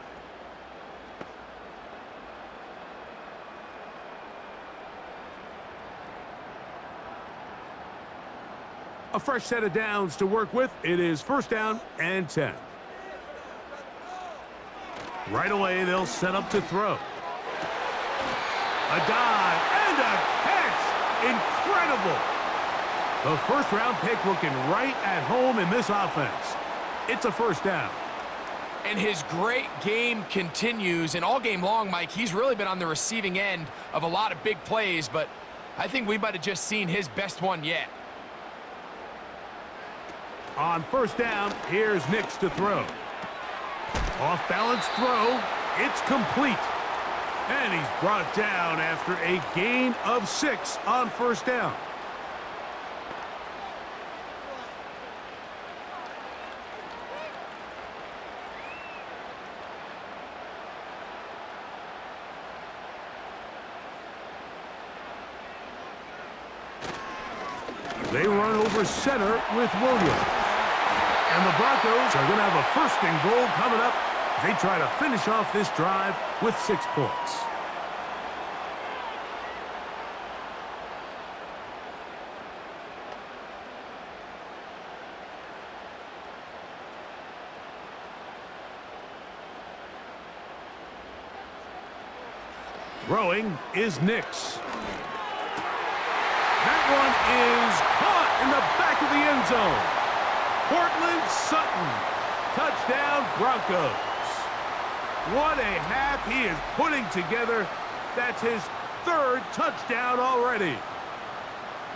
A fresh set of downs to work with. It is 1st down and 10. Right away, they'll set up to throw. A dive and a catch. Incredible. The 1st-round pick looking right at home in this offense. It's a 1st down. And his great game continues, and all game long, Mike, he's really been on the receiving end of a lot of big plays, but I think we might have just seen his best one yet. On 1st down, here's Nix to throw. Off-balance throw. It's complete. And he's brought down after a gain of 6 on 1st down. They run over center with Williams. And the Broncos are going to have a 1st and goal coming up. They try to finish off this drive with 6 points. Throwing is Nix. That one is caught in the back of the end zone. Cortland Sutton. Touchdown, Broncos. What a half he is putting together. That's his 3rd touchdown already.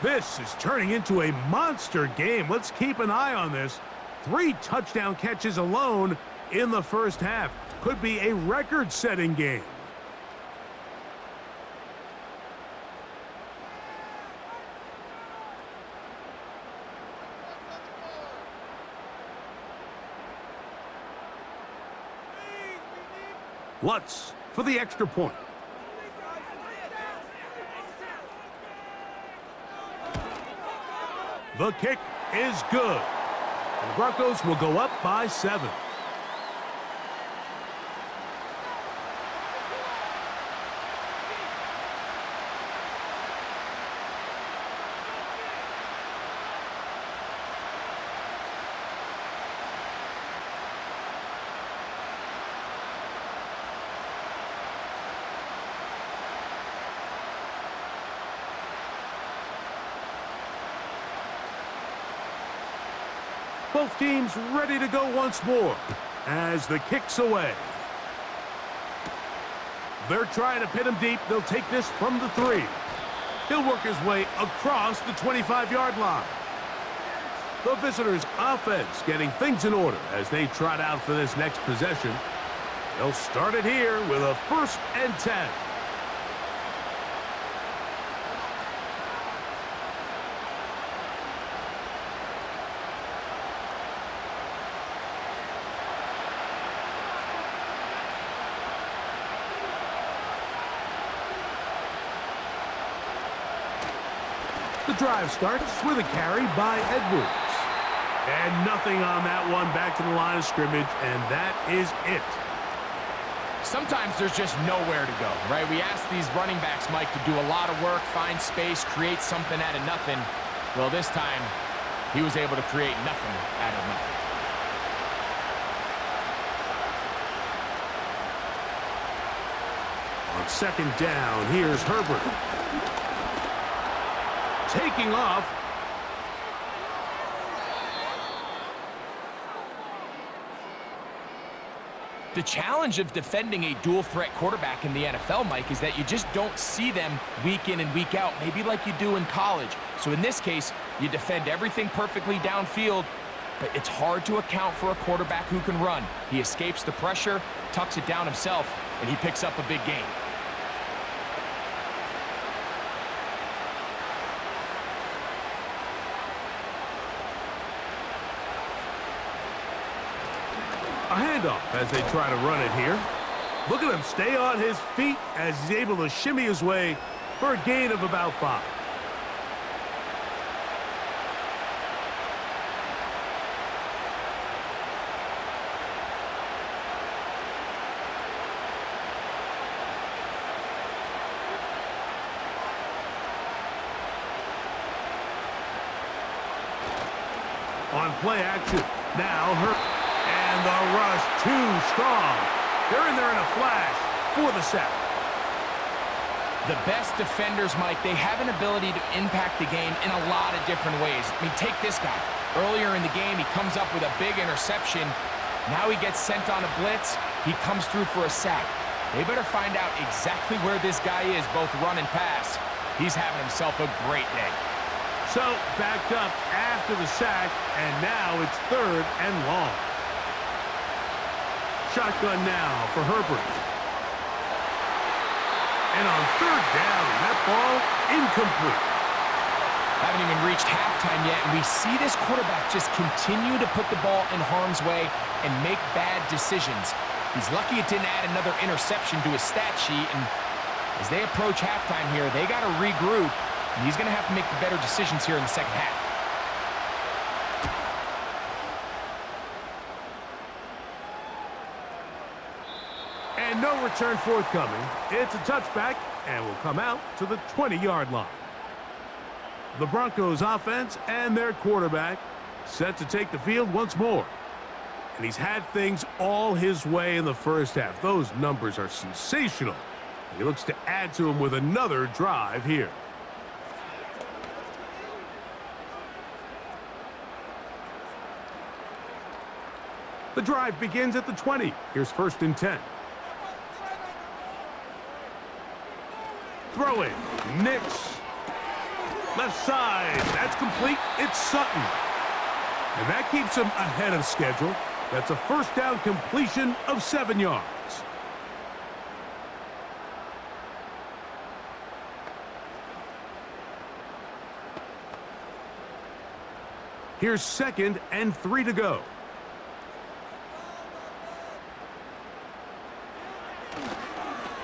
This is turning into a monster game. Let's keep an eye on this. 3 touchdown catches alone in the 1st half. Could be a record-setting game. Lutz for the extra point. The kick is good. And the Broncos will go up by 7. Both teams ready to go once more as the kick's away. They're trying to pin him deep. They'll take this from the 3. He'll work his way across the 25-yard line. The visitors' offense getting things in order as they trot out for this next possession. They'll start it here with a 1st and 10. The drive starts with a carry by Edwards. And nothing on that one, back to the line of scrimmage, and that is it. Sometimes there's just nowhere to go, right? We ask these running backs, Mike, to do a lot of work, find space, create something out of nothing. Well, this time, he was able to create nothing out of nothing. On second down, here's Herbert. Taking off. The challenge of defending a dual-threat quarterback in the NFL, Mike, is that you just don't see them week in and week out, maybe like you do in college. So in this case, you defend everything perfectly downfield, but it's hard to account for a quarterback who can run. He escapes the pressure, tucks it down himself, and he picks up a big gain. A handoff as they try to run it here. Look at him stay on his feet as he's able to shimmy his way for a gain of about 5. On play action, now and the rush too strong. They're in there in a flash for the sack. The best defenders, Mike, they have an ability to impact the game in a lot of different ways. I mean, take this guy. Earlier in the game, he comes up with a big interception. Now he gets sent on a blitz. He comes through for a sack. They better find out exactly where this guy is, both run and pass. He's having himself a great day. So, backed up after the sack, and now it's 3rd and long. Shotgun now for Herbert. And on 3rd down, that ball incomplete. Haven't even reached halftime yet, and we see this quarterback just continue to put the ball in harm's way and make bad decisions. He's lucky it didn't add another interception to his stat sheet, and as they approach halftime here, they got to regroup. And he's going to have to make the better decisions here in the second half. And no return forthcoming. It's a touchback and will come out to the 20-yard line. The Broncos offense and their quarterback set to take the field once more. And he's had things all his way in the first half. Those numbers are sensational. And he looks to add to them with another drive here. The drive begins at the 20. Here's 1st and 10. Throw it. Nix. Left side. That's complete. It's Sutton. And that keeps him ahead of schedule. That's a 1st down completion of 7 yards. Here's 2nd and 3 to go.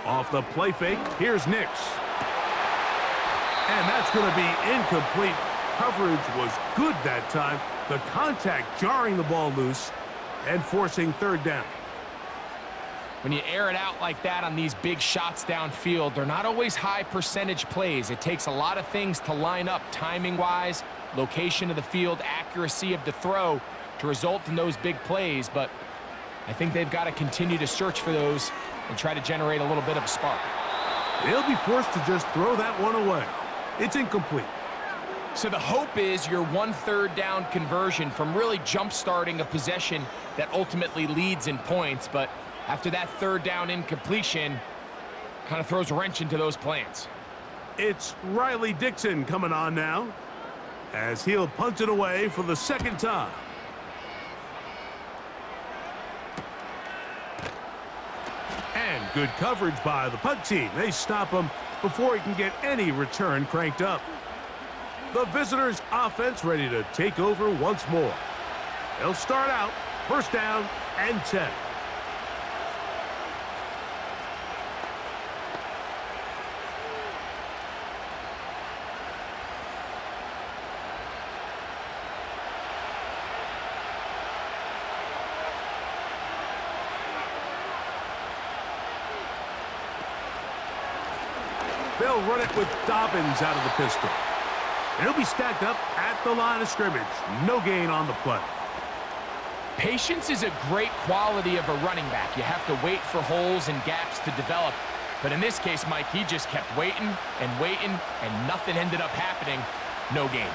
Off the play fake, here's Nix. And that's going to be incomplete. Coverage was good that time. The contact jarring the ball loose and forcing 3rd down. When you air it out like that on these big shots downfield, they're not always high percentage plays. It takes a lot of things to line up timing-wise, location of the field, accuracy of the throw to result in those big plays. But I think they've got to continue to search for those and try to generate a little bit of a spark. They'll be forced to just throw that one away. It's incomplete. So the hope is your 1 3rd down conversion from really jump-starting a possession that ultimately leads in points. But after that 3rd down incompletion, kind of throws a wrench into those plans. It's Riley Dixon coming on now as he'll punt it away for the 2nd time. And good coverage by the punt team. They stop him before he can get any return cranked up. The visitors' offense ready to take over once more. They'll start out 1st down and 10. They'll run it with Dobbins out of the pistol. And he'll be stacked up at the line of scrimmage. No gain on the play. Patience is a great quality of a running back. You have to wait for holes and gaps to develop. But in this case, Mike, he just kept waiting, and nothing ended up happening. No gain.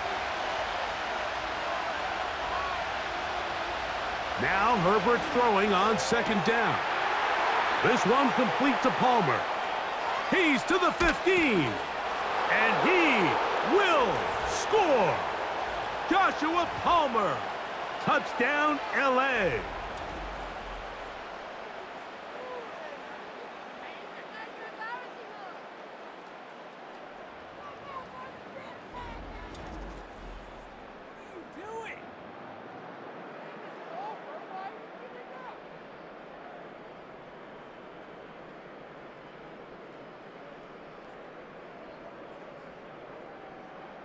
Now Herbert throwing on second down. This one complete to Palmer. He's to the 15. And he will score. Joshua Palmer. Touchdown, LA.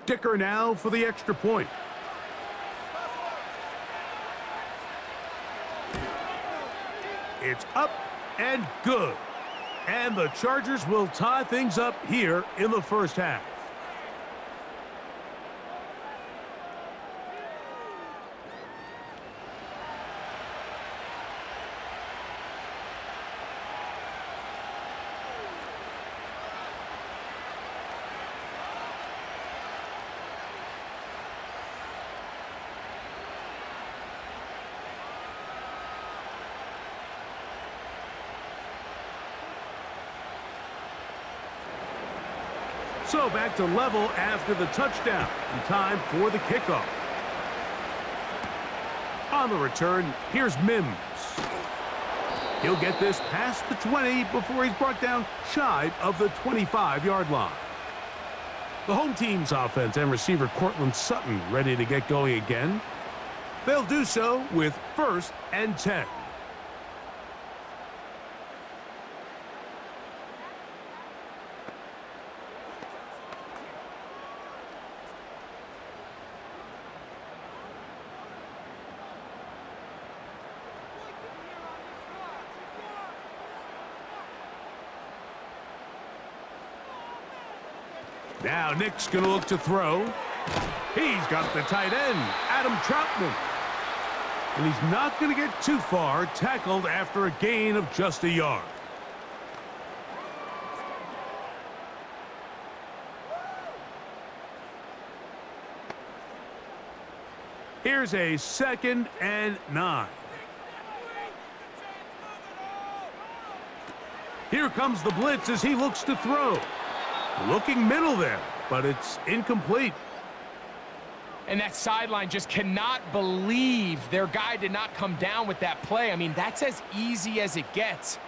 Dicker now for the extra point. It's up and good. And the Chargers will tie things up here in the first half. So back to level after the touchdown. And time for the kickoff. On the return, here's Mims. He'll get this past the 20 before he's brought down shy of the 25-yard line. The home team's offense and receiver Cortland Sutton ready to get going again. They'll do so with 1st and 10. Now Nick's going to look to throw. He's got the tight end, Adam Troutman. And he's not going to get too far, tackled after a gain of just a yard. Here's a 2nd and 9. Here comes the blitz as he looks to throw. Looking middle there, but it's incomplete. And that sideline just cannot believe their guy did not come down with that play. I mean, that's as easy as it gets.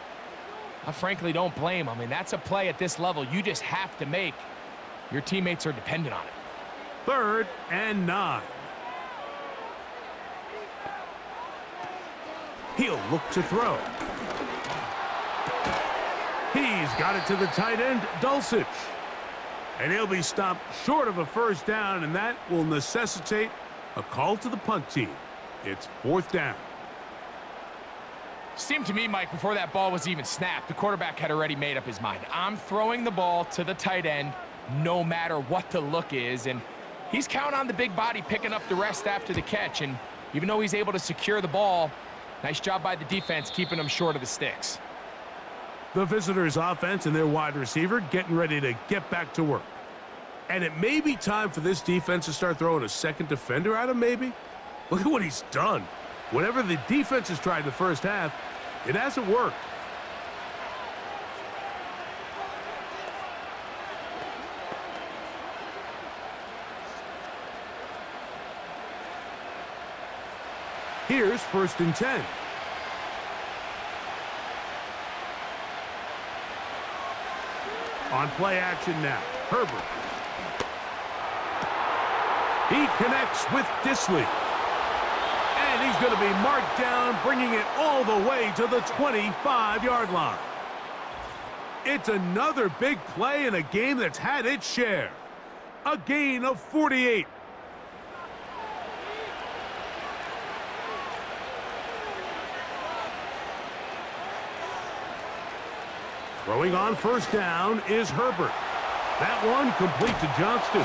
I frankly don't blame him. I mean, that's a play at this level you just have to make. Your teammates are dependent on it. 3rd and 9. He'll look to throw. He's got it to the tight end, Dulcich. And he'll be stopped short of a first down, and that will necessitate a call to the punt team. It's 4th down. Seemed to me, Mike, before that ball was even snapped, the quarterback had already made up his mind. I'm throwing the ball to the tight end no matter what the look is, and he's counting on the big body picking up the rest after the catch, and even though he's able to secure the ball, nice job by the defense keeping him short of the sticks. The visitors' offense and their wide receiver getting ready to get back to work. And it may be time for this defense to start throwing a second defender at him, maybe? Look at what he's done. Whatever the defense has tried in the first half, it hasn't worked. Here's 1st and 10. On play action now, Herbert. He connects with Disley. And he's going to be marked down, bringing it all the way to the 25-yard line. It's another big play in a game that's had its share. A gain of 48. Throwing on 1st down is Herbert. That one complete to Johnston.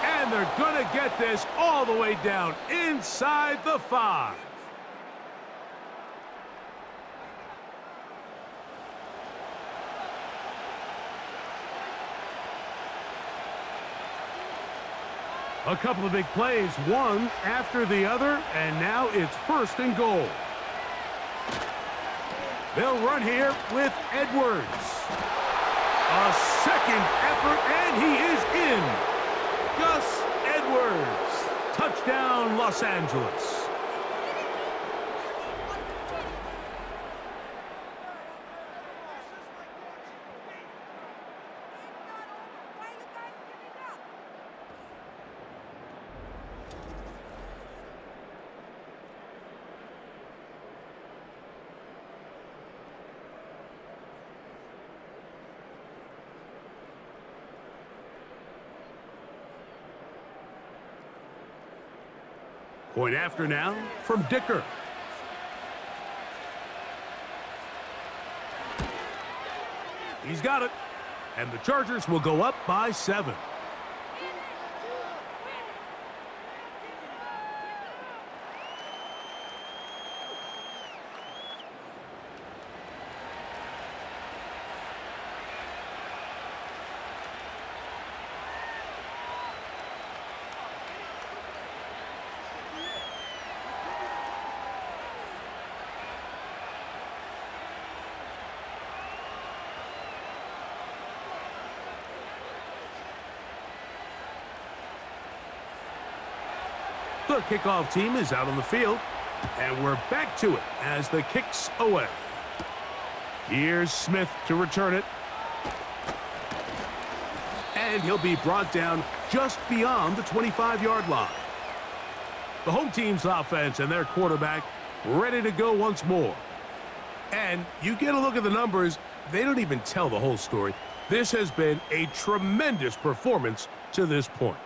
And they're going to get this all the way down inside the 5. A couple of big plays, one after the other, and now it's 1st and goal. They'll run here with Edwards. A second effort, and he is in. Gus Edwards. Touchdown, Los Angeles. Point after now from Dicker. He's got it. And the Chargers will go up by 7. The kickoff team is out on the field, and we're back to it as the kick's away. Here's Smith to return it. And he'll be brought down just beyond the 25-yard line. The home team's offense and their quarterback ready to go once more. And you get a look at the numbers, they don't even tell the whole story. This has been a tremendous performance to this point.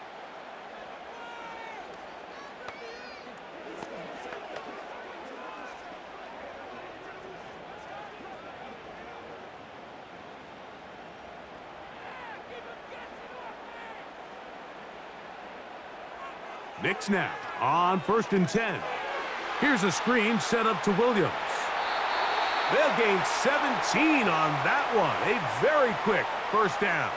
Knicks now on 1st and 10. Here's a screen set up to Williams. They'll gain 17 on that one. A very quick 1st down.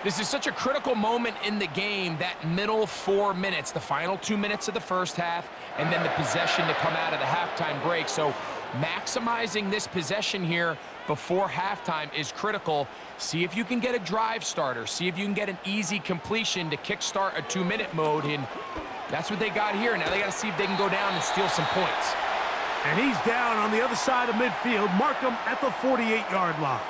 This is such a critical moment in the game, that middle 4 minutes, the final 2 minutes of the first half, and then the possession to come out of the halftime break. So maximizing this possession here before halftime is critical. See if you can get a drive starter. See if you can get an easy completion to kickstart a 2-minute mode, and that's what they got here. Now they got to see if they can go down and steal some points. And he's down on the other side of midfield. Mark him at the 48-yard line.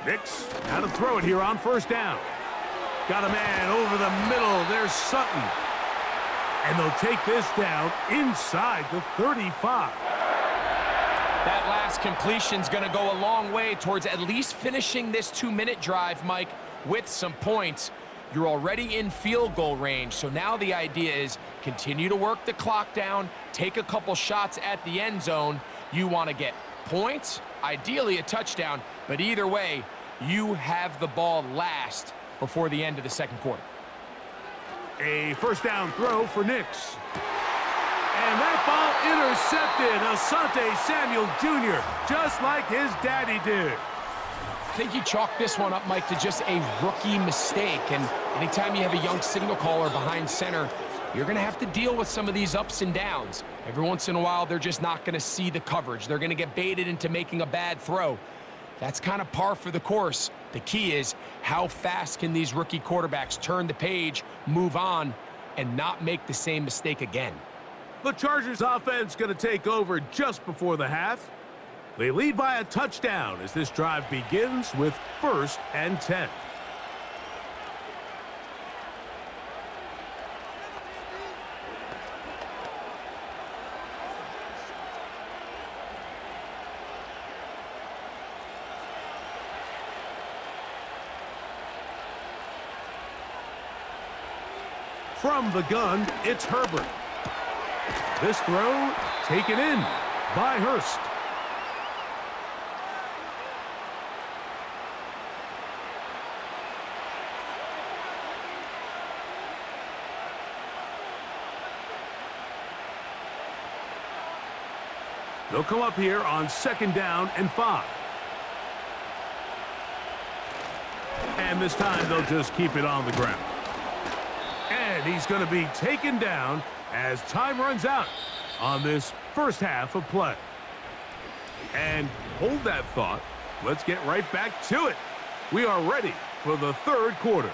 Knicks, now to throw it here on 1st down. Got a man over the middle. There's Sutton. And they'll take this down inside the 35. That last completion's going to go a long way towards at least finishing this 2-minute drive, Mike, with some points. You're already in field goal range, so now the idea is continue to work the clock down, take a couple shots at the end zone. You want to get points, ideally a touchdown, but either way, you have the ball last before the end of the 2nd quarter. A 1st down throw for Knicks. And that ball intercepted. Asante Samuel Jr., just like his daddy did. I think you chalk this one up, Mike, to just a rookie mistake. And anytime you have a young signal caller behind center, you're going to have to deal with some of these ups and downs. Every once in a while, they're just not going to see the coverage. They're going to get baited into making a bad throw. That's kind of par for the course. The key is how fast can these rookie quarterbacks turn the page, move on, and not make the same mistake again. The Chargers offense going to take over just before the half. They lead by a touchdown as this drive begins with 1st and 10. From the gun, it's Herbert. This throw taken in by Hurst. They'll come up here on 2nd down and 5. And this time they'll just keep it on the ground. And he's going to be taken down as time runs out on this first half of play. And hold that thought. Let's get right back to it. We are ready for the 3rd quarter.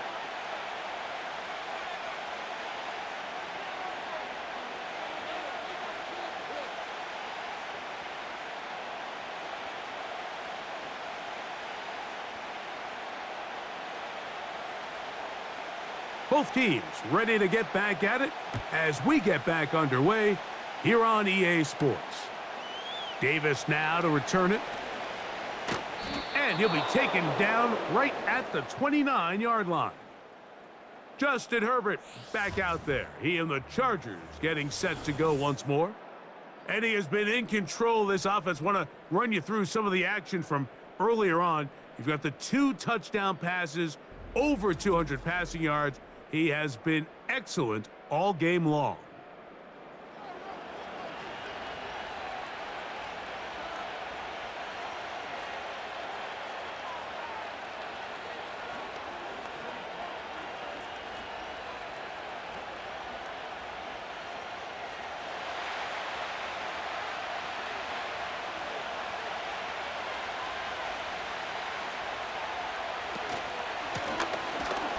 Both teams ready to get back at it as we get back underway here on EA Sports. Davis now to return it. And he'll be taken down right at the 29-yard line. Justin Herbert back out there. He and the Chargers getting set to go once more. And he has been in control of this offense. Want to run you through some of the action from earlier on. You've got the 2 touchdown passes, over 200 passing yards. He has been excellent all game long.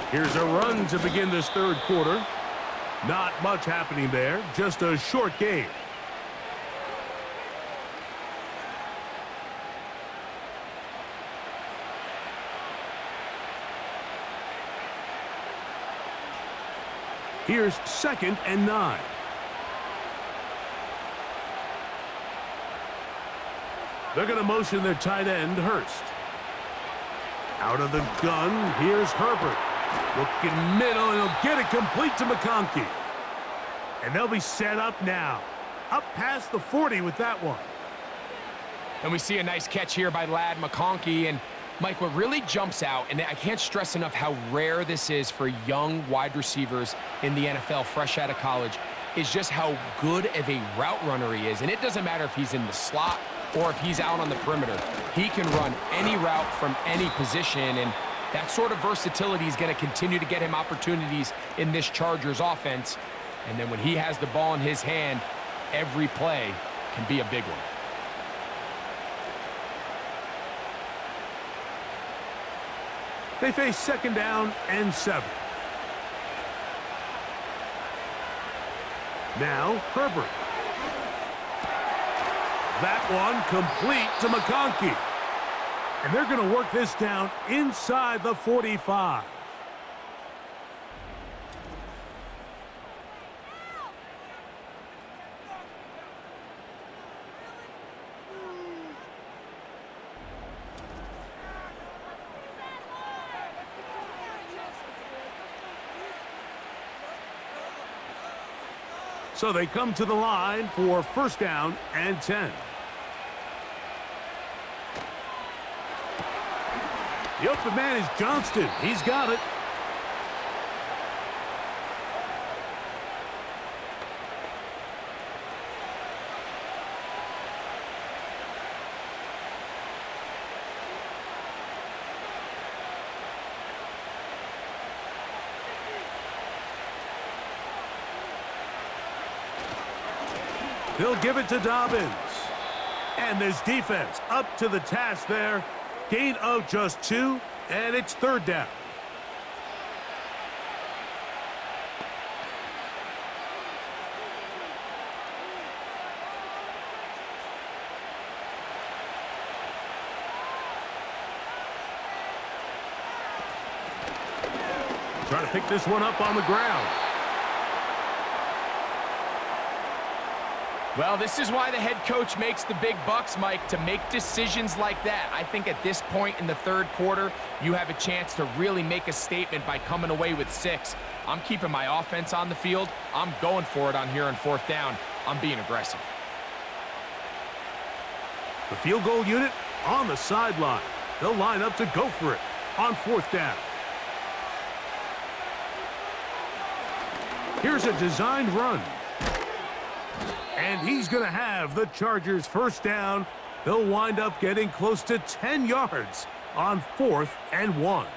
Here's a run to begin this 3rd quarter. Not much happening there, just a short game. Here's 2nd and 9. They're going to motion their tight end, Hurst. Out of the gun, here's Herbert. Looking middle, and he'll get it complete to McConkey. And they'll be set up now. Up past the 40 with that one. And we see a nice catch here by Lad McConkey. And Mike, what really jumps out, and I can't stress enough how rare this is for young wide receivers in the NFL fresh out of college, is just how good of a route runner he is. And it doesn't matter if he's in the slot or if he's out on the perimeter. He can run any route from any position, and that sort of versatility is going to continue to get him opportunities in this Chargers offense. And then when he has the ball in his hand, every play can be a big one. They face 2nd down and 7. Now Herbert. That one complete to McConkey. And they're going to work this down inside the 45. So they come to the line for 1st down and 10. The open man is Johnston. He's got it. He'll give it to Dobbins. And this defense up to the task there. Gain of just 2, and it's 3rd down. Trying to pick this one up on the ground. Well, this is why the head coach makes the big bucks, Mike, to make decisions like that. I think at this point in the third quarter, you have a chance to really make a statement by coming away with 6. I'm keeping my offense on the field. I'm going for it on here on 4th down. I'm being aggressive. The field goal unit on the sideline. They'll line up to go for it on 4th down. Here's a designed run. And he's going to have the Chargers' 1st down. They'll wind up getting close to 10 yards on 4th and 1.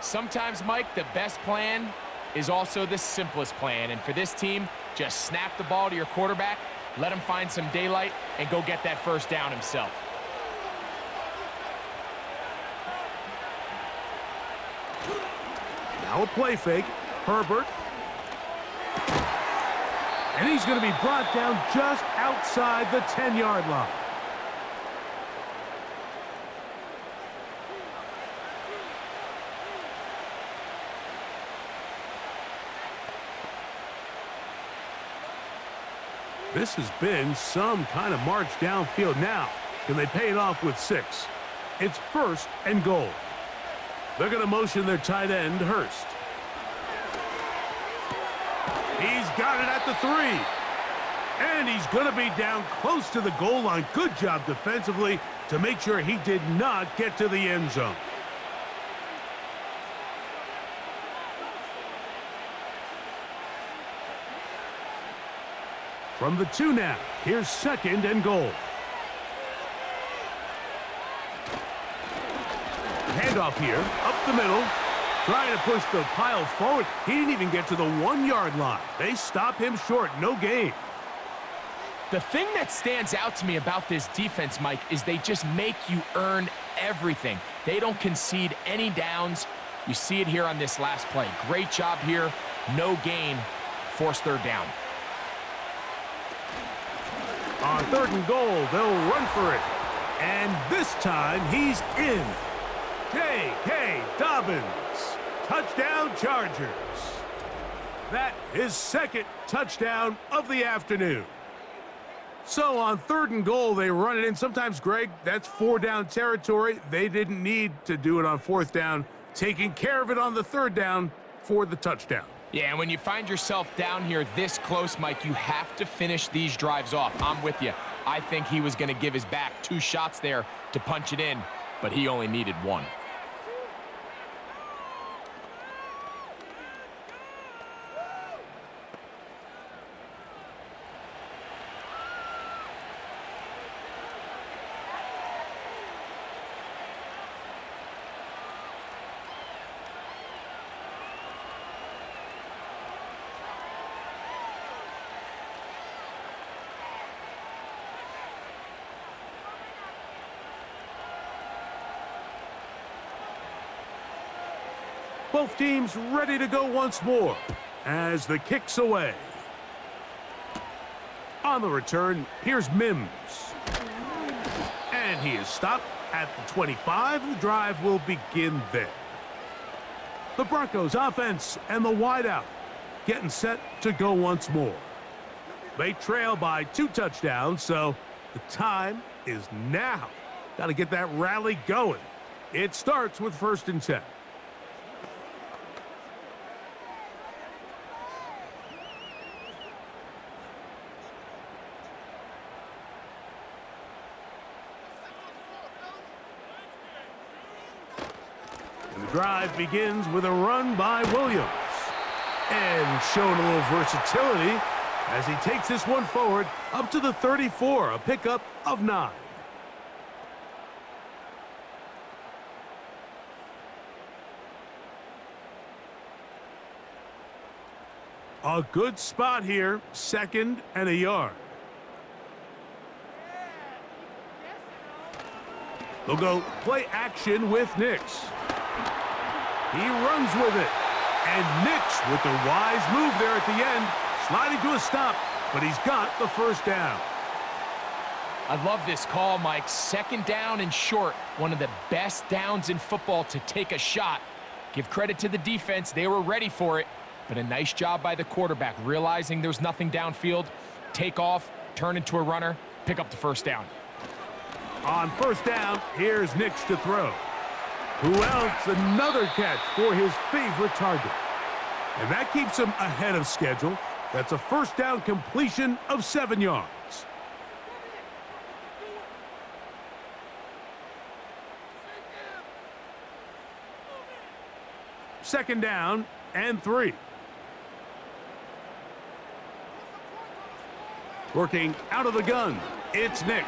Sometimes, Mike, the best plan is also the simplest plan. And for this team, just snap the ball to your quarterback, let him find some daylight, and go get that 1st down himself. Now a play fake. Herbert. And he's going to be brought down just outside the 10-yard line. This has been some kind of march downfield now. Can they pay it off with 6? It's 1st and goal. They're going to motion their tight end, Hurst. He's got it at the 3. And he's going to be down close to the goal line. Good job defensively to make sure he did not get to the end zone. From the 2 now, here's 2nd and goal. Handoff here, up the middle. Trying to push the pile forward. He didn't even get to the 1-yard line. They stop him short. No gain. The thing that stands out to me about this defense, Mike, is they just make you earn everything. They don't concede any downs. You see it here on this last play. Great job here. No gain. Forced 3rd down. On 3rd and goal, they'll run for it. And this time, he's in. J.K. Dobbins. Touchdown, Chargers. That is 2nd touchdown of the afternoon. So on 3rd and goal, they run it in. Sometimes, Greg, that's 4-down territory. They didn't need to do it on 4th down. Taking care of it on the 3rd down for the touchdown. Yeah, and when you find yourself down here this close, Mike, you have to finish these drives off. I'm with you. I think he was going to give his back 2 shots there to punch it in, but he only needed 1. Both teams ready to go once more as the kick's away. On the return, here's Mims. And he is stopped at the 25. The drive will begin there. The Broncos offense and the wideout getting set to go once more. They trail by 2 touchdowns, so the time is now. Got to get that rally going. It starts with 1st and 10. And the drive begins with a run by Williams. And showing a little versatility as he takes this one forward up to the 34, a pickup of 9. A good spot here, 2nd and a yard. They'll go play action with Nix. He runs with it. And Nix with the wise move there at the end, sliding to a stop, but he's got the 1st down. I love this call, Mike. 2nd down and short. One of the best downs in football to take a shot. Give credit to the defense. They were ready for it. But a nice job by the quarterback, realizing there's nothing downfield take off, turn into a runner, pick up the first down. On first down, here's Nix to throw. Who else? Another catch for his favorite target. And that keeps him ahead of schedule. That's a first down completion of 7 yards. Second down and 3. Working out of the gun, it's Nix.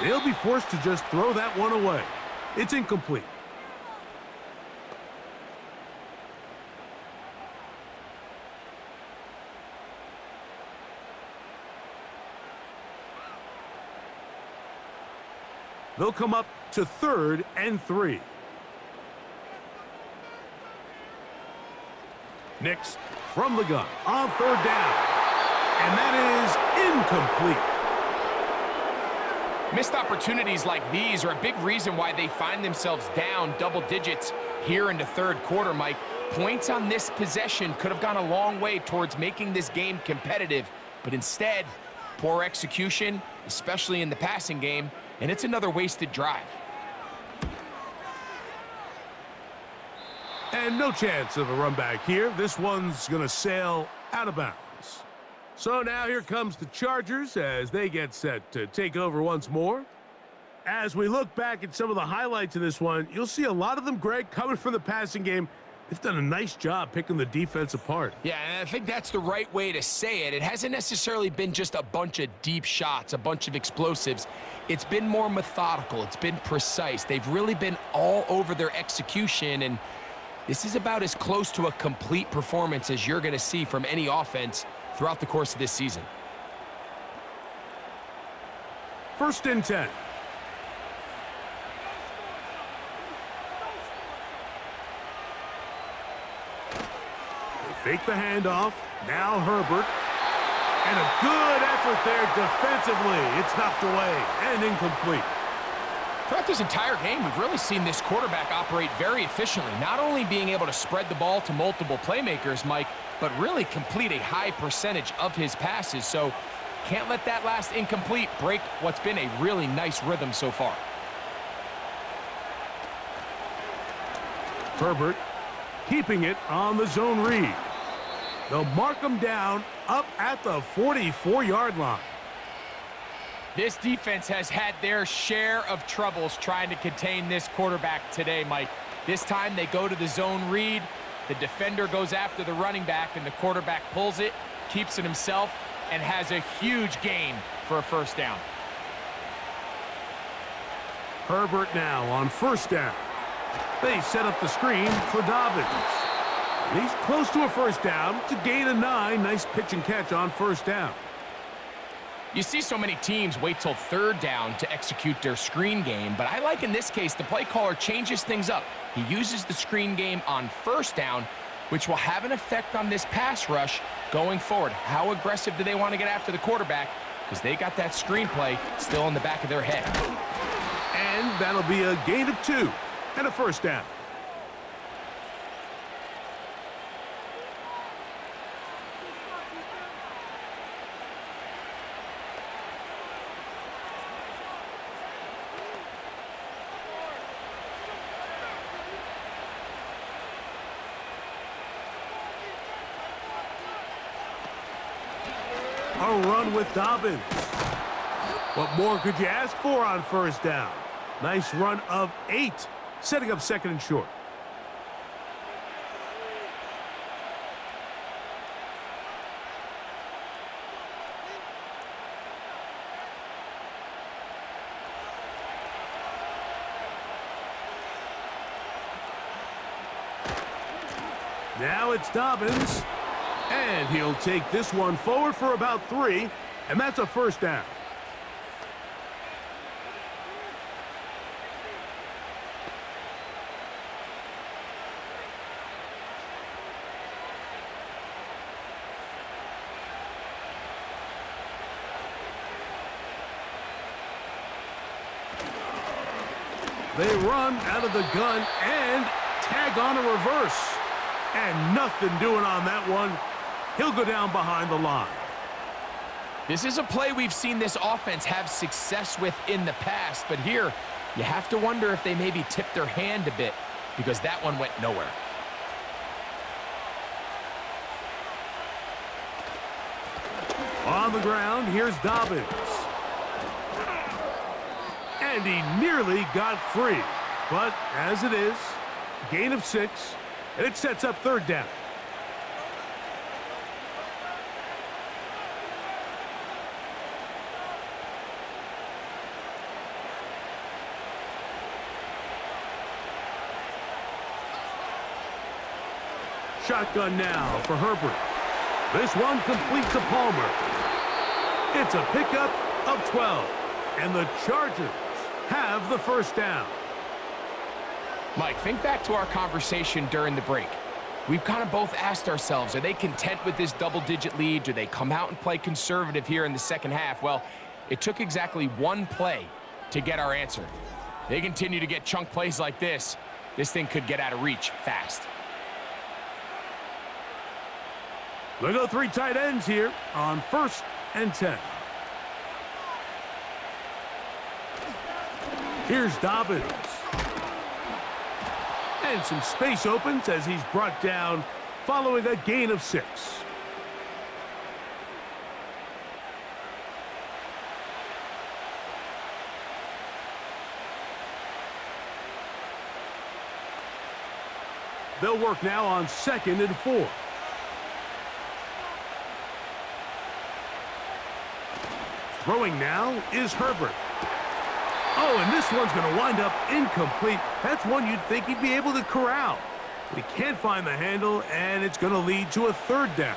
He'll be forced to just throw that one away. It's incomplete. They'll come up to 3rd and 3. Nix from the gun on 3rd down. And that is incomplete. Missed opportunities like these are a big reason why they find themselves down double digits here in the 3rd quarter, Mike. Points on this possession could have gone a long way towards making this game competitive, but instead, poor execution, especially in the passing game, and it's another wasted drive. And no chance of a run back here. This one's going to sail out of bounds. So now here comes the Chargers as they get set to take over once more. As we look back at some of the highlights of this one, you'll see a lot of them, Greg, coming from the passing game. They've done a nice job picking the defense apart. Yeah, and I think that's the right way to say it. It hasn't necessarily been just a bunch of deep shots, a bunch of explosives. It's been more methodical. It's been precise. They've really been all over their execution, and this is about as close to a complete performance as you're going to see from any offense throughout the course of this season. 1st and 10. They fake the handoff. Now Herbert. And a good effort there defensively. It's knocked away and incomplete. Throughout this entire game, we've really seen this quarterback operate very efficiently, not only being able to spread the ball to multiple playmakers, Mike, but really complete a high percentage of his passes. So can't let that last incomplete break what's been a really nice rhythm so far. Herbert keeping it on the zone read. They'll mark him down up at the 44-yard line. This defense has had their share of troubles trying to contain this quarterback today, Mike. This time they go to the zone read. The defender goes after the running back, and the quarterback pulls it, keeps it himself, and has a huge gain for a first down. Herbert now on 1st down. They set up the screen for Dobbins. And he's close to a first down to gain a 9. Nice pitch and catch on 1st down. You see so many teams wait till 3rd down to execute their screen game, but I like in this case the play caller changes things up. He uses the screen game on 1st down, which will have an effect on this pass rush going forward. How aggressive do they want to get after the quarterback? Because they got that screen play still in the back of their head. And that'll be a gain of 2 and a first down. A run with Dobbins. What more could you ask for on 1st down? Nice run of 8, setting up 2nd and short. Now it's Dobbins. And he'll take this one forward for about 3, and that's a first down. They run out of the gun and tag on a reverse. And nothing doing on that one. He'll go down behind the line. This is a play we've seen this offense have success with in the past, but here you have to wonder if they maybe tipped their hand a bit because that one went nowhere. On the ground, here's Dobbins. And he nearly got free. But as it is, gain of 6, and it sets up third down. Shotgun now for Herbert. This one complete to Palmer. It's a pickup of 12, and the Chargers have the first down. Mike, think back to our conversation during the break. We've kind of both asked ourselves, are they content with this double-digit lead? Do they come out and play conservative here in the second half? Well, it took exactly one play to get our answer. They continue to get chunk plays like this. This thing could get out of reach fast. They'll go 3 tight ends here on 1st and 10. Here's Dobbins. And some space opens as he's brought down following a gain of 6. They'll work now on 2nd and 4. Throwing now is Herbert. Oh, and this one's going to wind up incomplete. That's one you'd think he'd be able to corral. But he can't find the handle, and it's going to lead to a third down.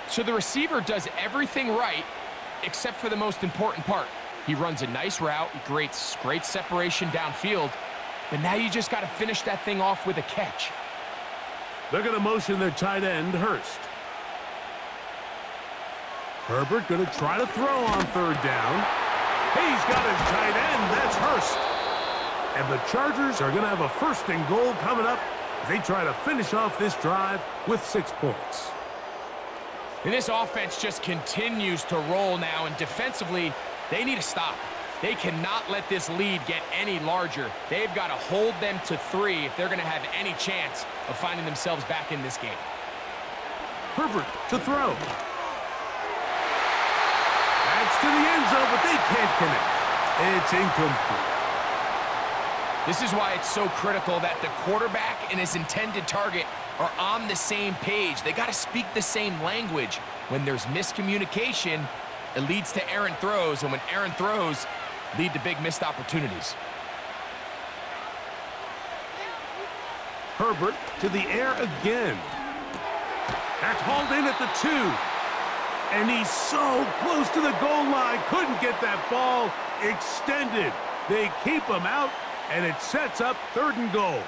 So the receiver does everything right except for the most important part. He runs a nice route, he creates great separation downfield, but now you just got to finish that thing off with a catch. They're going to motion their tight end, Hurst. Herbert going to try to throw on 3rd down. He's got his tight end. That's Hurst. And the Chargers are going to have a 1st and goal coming up as they try to finish off this drive with 6 points. And this offense just continues to roll now, and defensively, they need to stop. They cannot let this lead get any larger. They've got to hold them to 3 if they're going to have any chance of finding themselves back in this game. Herbert to throw. To the end zone, but they can't connect. It's incomplete. This is why it's so critical that the quarterback and his intended target are on the same page. They got to speak the same language. When there's miscommunication, it leads to errant throws, and when errant throws lead to big missed opportunities. Herbert to the air again. That's hauled in at the 2. And he's so close to the goal line, couldn't get that ball extended. They keep him out, and it sets up 3rd and goal.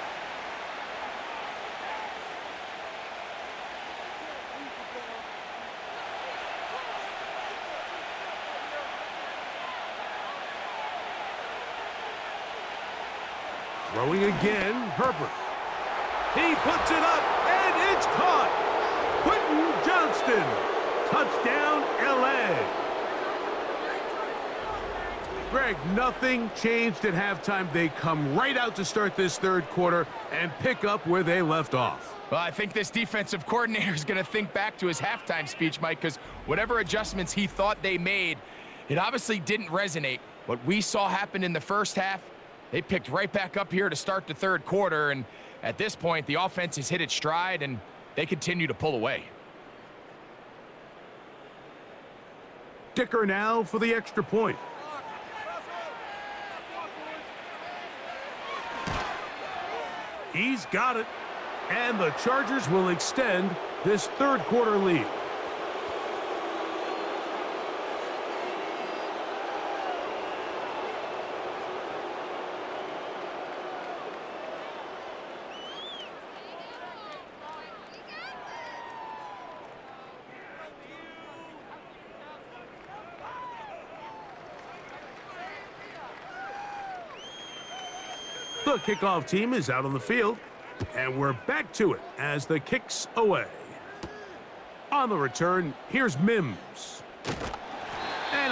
Throwing again, Herbert. He puts it up, and it's caught. Quentin Johnston. Touchdown, L.A. Greg, nothing changed at halftime. They come right out to start this 3rd quarter and pick up where they left off. Well, I think this defensive coordinator is going to think back to his halftime speech, Mike, because whatever adjustments he thought they made, it obviously didn't resonate. What we saw happen in the first half, they picked right back up here to start the 3rd quarter, and at this point, the offense has hit its stride, and they continue to pull away. Kicker now for the extra point. He's got it. And the Chargers will extend this 3rd quarter lead. The kickoff team is out on the field, and we're back to it as the kick's away. On the return, here's Mims.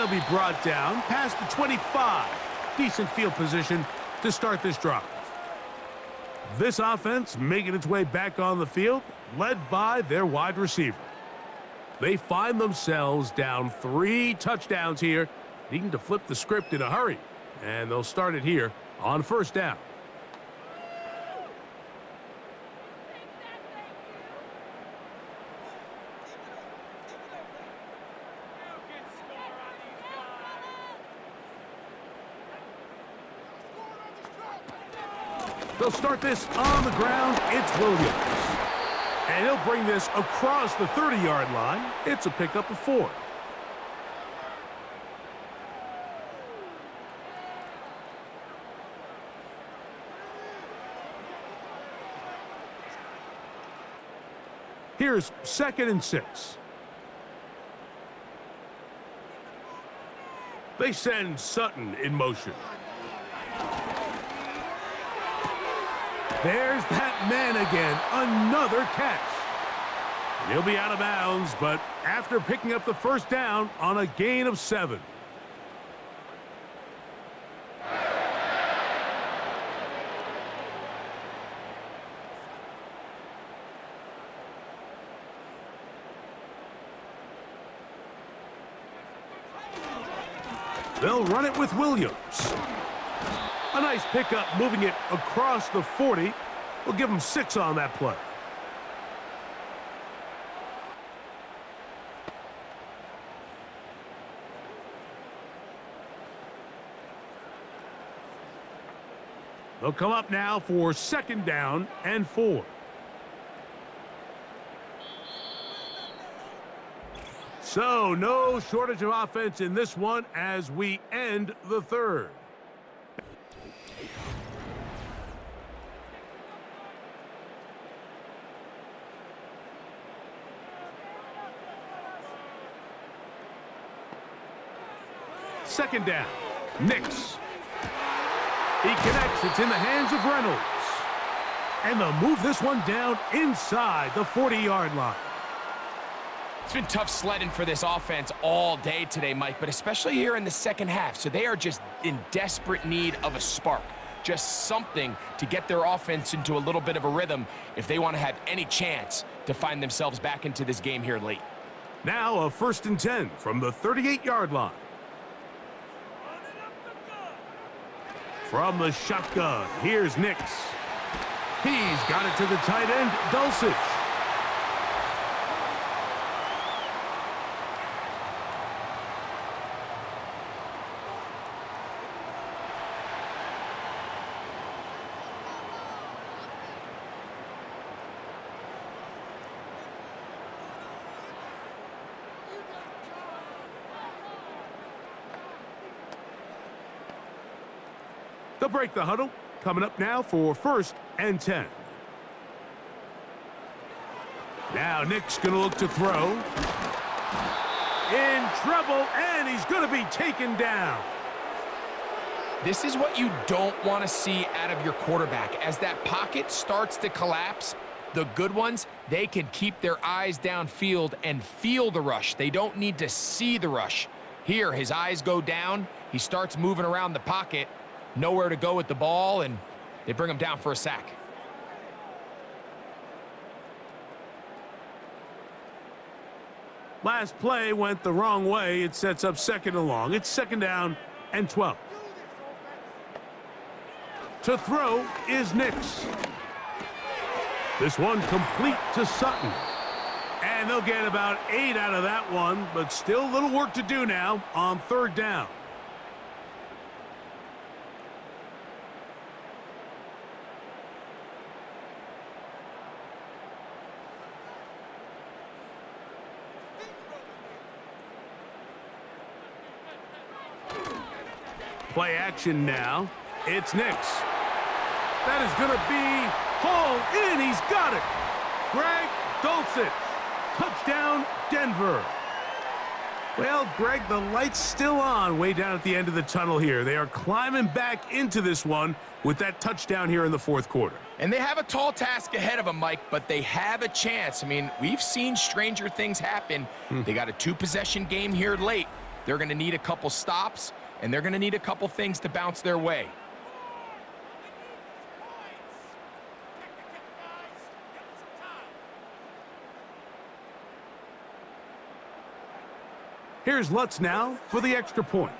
he'll be brought down past the 25. Decent field position to start this drive. This offense making its way back on the field, led by their wide receiver. They find themselves down 3 touchdowns here, needing to flip the script in a hurry. And they'll start it here on first down. They'll start this on the ground. It's Williams. And he'll bring this across the 30-yard line. It's a pickup of 4. Here's 2nd and 6. They send Sutton in motion. There's that man again, another catch. He'll be out of bounds, but after picking up the first down on a gain of 7. They'll run it with Williams. A nice pickup, moving it across the 40. We'll give him 6 on that play. They'll come up now for 2nd down and 4. So, no shortage of offense in this one as we end the 3rd. Second down. Nix. He connects. It's in the hands of Reynolds. And they'll move this one down inside the 40-yard line. It's been tough sledding for this offense all day today, Mike, but especially here in the second half. So they are just in desperate need of a spark. Just something to get their offense into a little bit of a rhythm if they want to have any chance to find themselves back into this game here late. Now a 1st and 10 from the 38-yard line. From the shotgun, here's Nix. He's got it to the tight end, Dulcich. They'll break the huddle. Coming up now for 1st and 10. Now Nick's going to look to throw. In trouble, and he's going to be taken down. This is what you don't want to see out of your quarterback. As that pocket starts to collapse, the good ones, they can keep their eyes downfield and feel the rush. They don't need to see the rush. Here, his eyes go down. He starts moving around the pocket. Nowhere to go with the ball, and they bring him down for a sack. Last play went the wrong way. It sets up 2nd and long. It's 2nd down and 12. To throw is Nix. This one complete to Sutton. And they'll get about 8 out of that one, but still a little work to do now on 3rd down. Play action now. It's Nix. That is going to be hauled in. He's got it. Greg Dulcich. Touchdown, Denver. Well, Greg, the light's still on way down at the end of the tunnel here. They are climbing back into this one with that touchdown here in the 4th quarter. And they have a tall task ahead of them, Mike, but they have a chance. I mean, we've seen stranger things happen. They got a 2-possession game here late. They're going to need a couple stops, and they're going to need a couple things to bounce their way. Here's Lutz now for the extra point.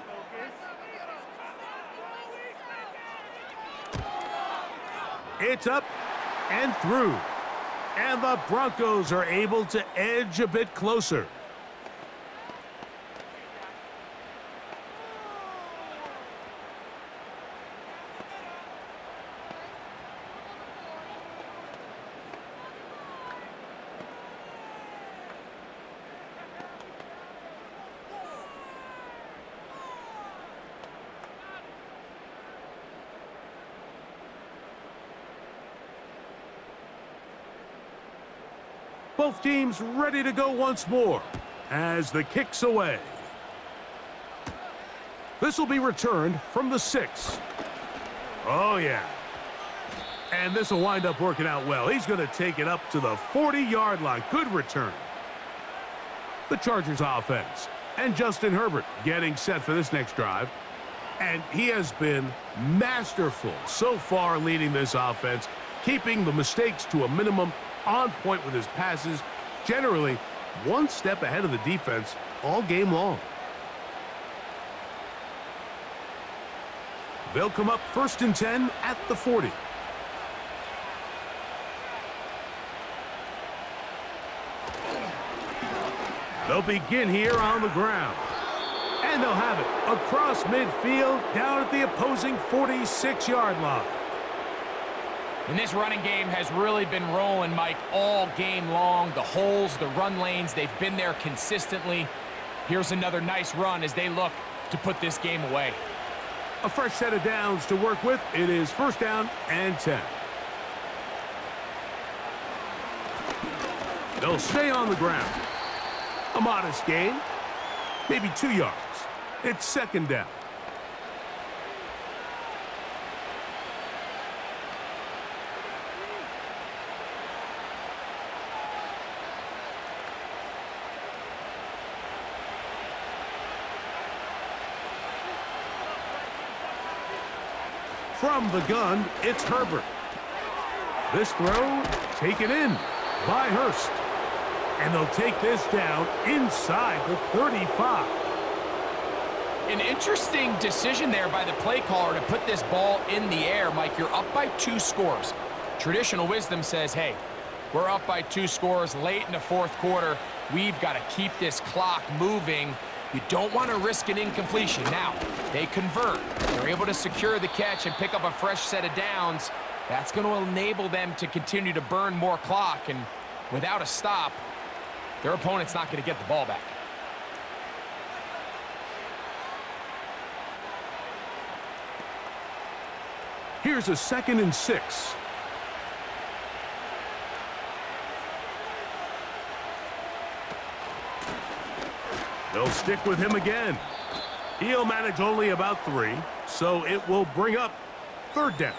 It's up and through. And the Broncos are able to edge a bit closer. Both teams ready to go once more as the kick's away. This will be returned from the 6. Oh, yeah. And this will wind up working out well. He's going to take it up to the 40-yard line. Good return. The Chargers offense. And Justin Herbert getting set for this next drive. And he has been masterful so far leading this offense, keeping the mistakes to a minimum, on point with his passes, generally one step ahead of the defense all game long. They'll come up 1st and 10 at the 40. They'll begin here on the ground. And they'll have it across midfield down at the opposing 46-yard line. And this running game has really been rolling, Mike, all game long. The holes, the run lanes, they've been there consistently. Here's another nice run as they look to put this game away. A fresh set of downs to work with. It is 1st down and 10. They'll stay on the ground. A modest gain, maybe 2 yards. It's 2nd down. From the gun, it's Herbert. This throw taken in by Hurst. And they'll take this down inside the 35. An interesting decision there by the play caller to put this ball in the air. Mike, you're up by 2 scores. Traditional wisdom says, hey, we're up by 2 scores late in the 4th quarter. We've got to keep this clock moving. You don't want to risk an incompletion. Now, they convert. They're able to secure the catch and pick up a fresh set of downs. That's going to enable them to continue to burn more clock. And without a stop, their opponent's not going to get the ball back. Here's a 2nd and 6. They'll stick with him again. He'll manage only about 3, so it will bring up 3rd down.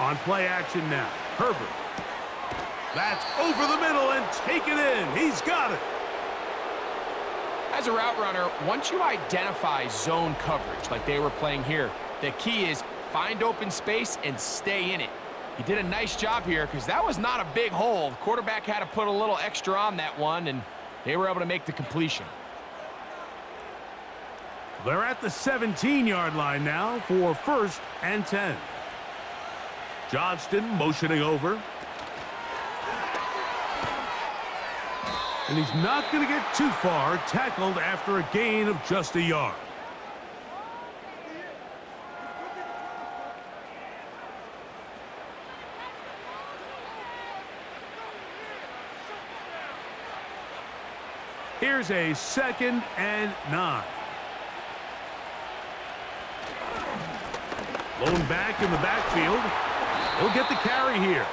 On play action now, Herbert. That's over the middle and taken in. He's got it. As a route runner, once you identify zone coverage like they were playing here, the key is find open space and stay in it. He did a nice job here because that was not a big hole. The quarterback had to put a little extra on that one, and they were able to make the completion. They're at the 17-yard line now for 1st and 10. Johnston motioning over. And he's not going to get too far, tackled after a gain of just a yard. Here's a 2nd and 9. Lone back in the backfield. He'll get the carry here.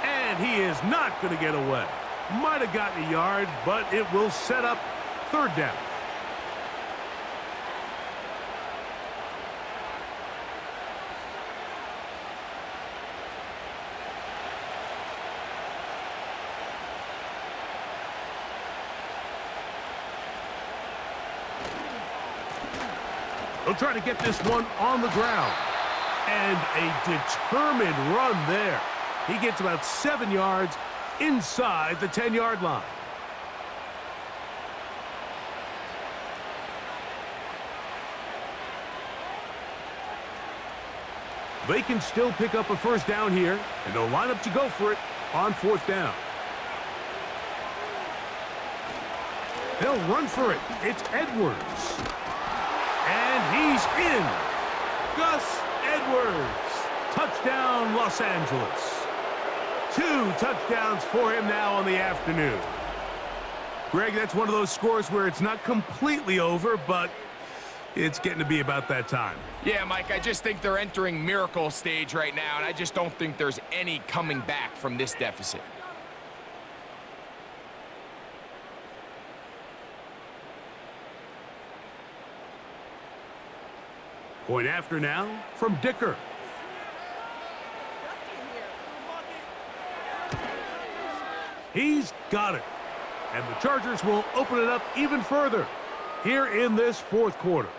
And he is not going to get away. might have gotten a yard, but it will set up third down. They'll try to get this one on the ground. And a determined run there. He gets about 7 yards inside the 10-yard line. They can still pick up a first down here, and they'll line up to go for it on fourth down. They'll run for it. It's Edwards. And he's in. Gus Edwards. Touchdown, Los Angeles. 2 touchdowns for him now on the afternoon. Greg, that's one of those scores where it's not completely over, but it's getting to be about that time. Yeah, Mike, I just think they're entering miracle stage right now, and I just don't think there's any coming back from this deficit. Point after now from Dicker. He's got it. And the Chargers will open it up even further here in this fourth quarter.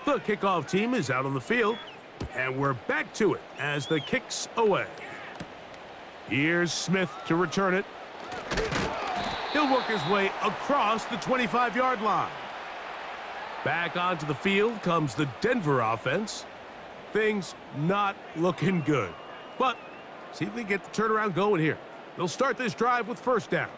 The kickoff team is out on the field, and we're back to it as the kick's away. Here's Smith to return it. He'll work his way across the 25-yard line. Back onto the field comes the Denver offense. Things not looking good, but see if they get the turnaround going here. They'll start this drive with first down.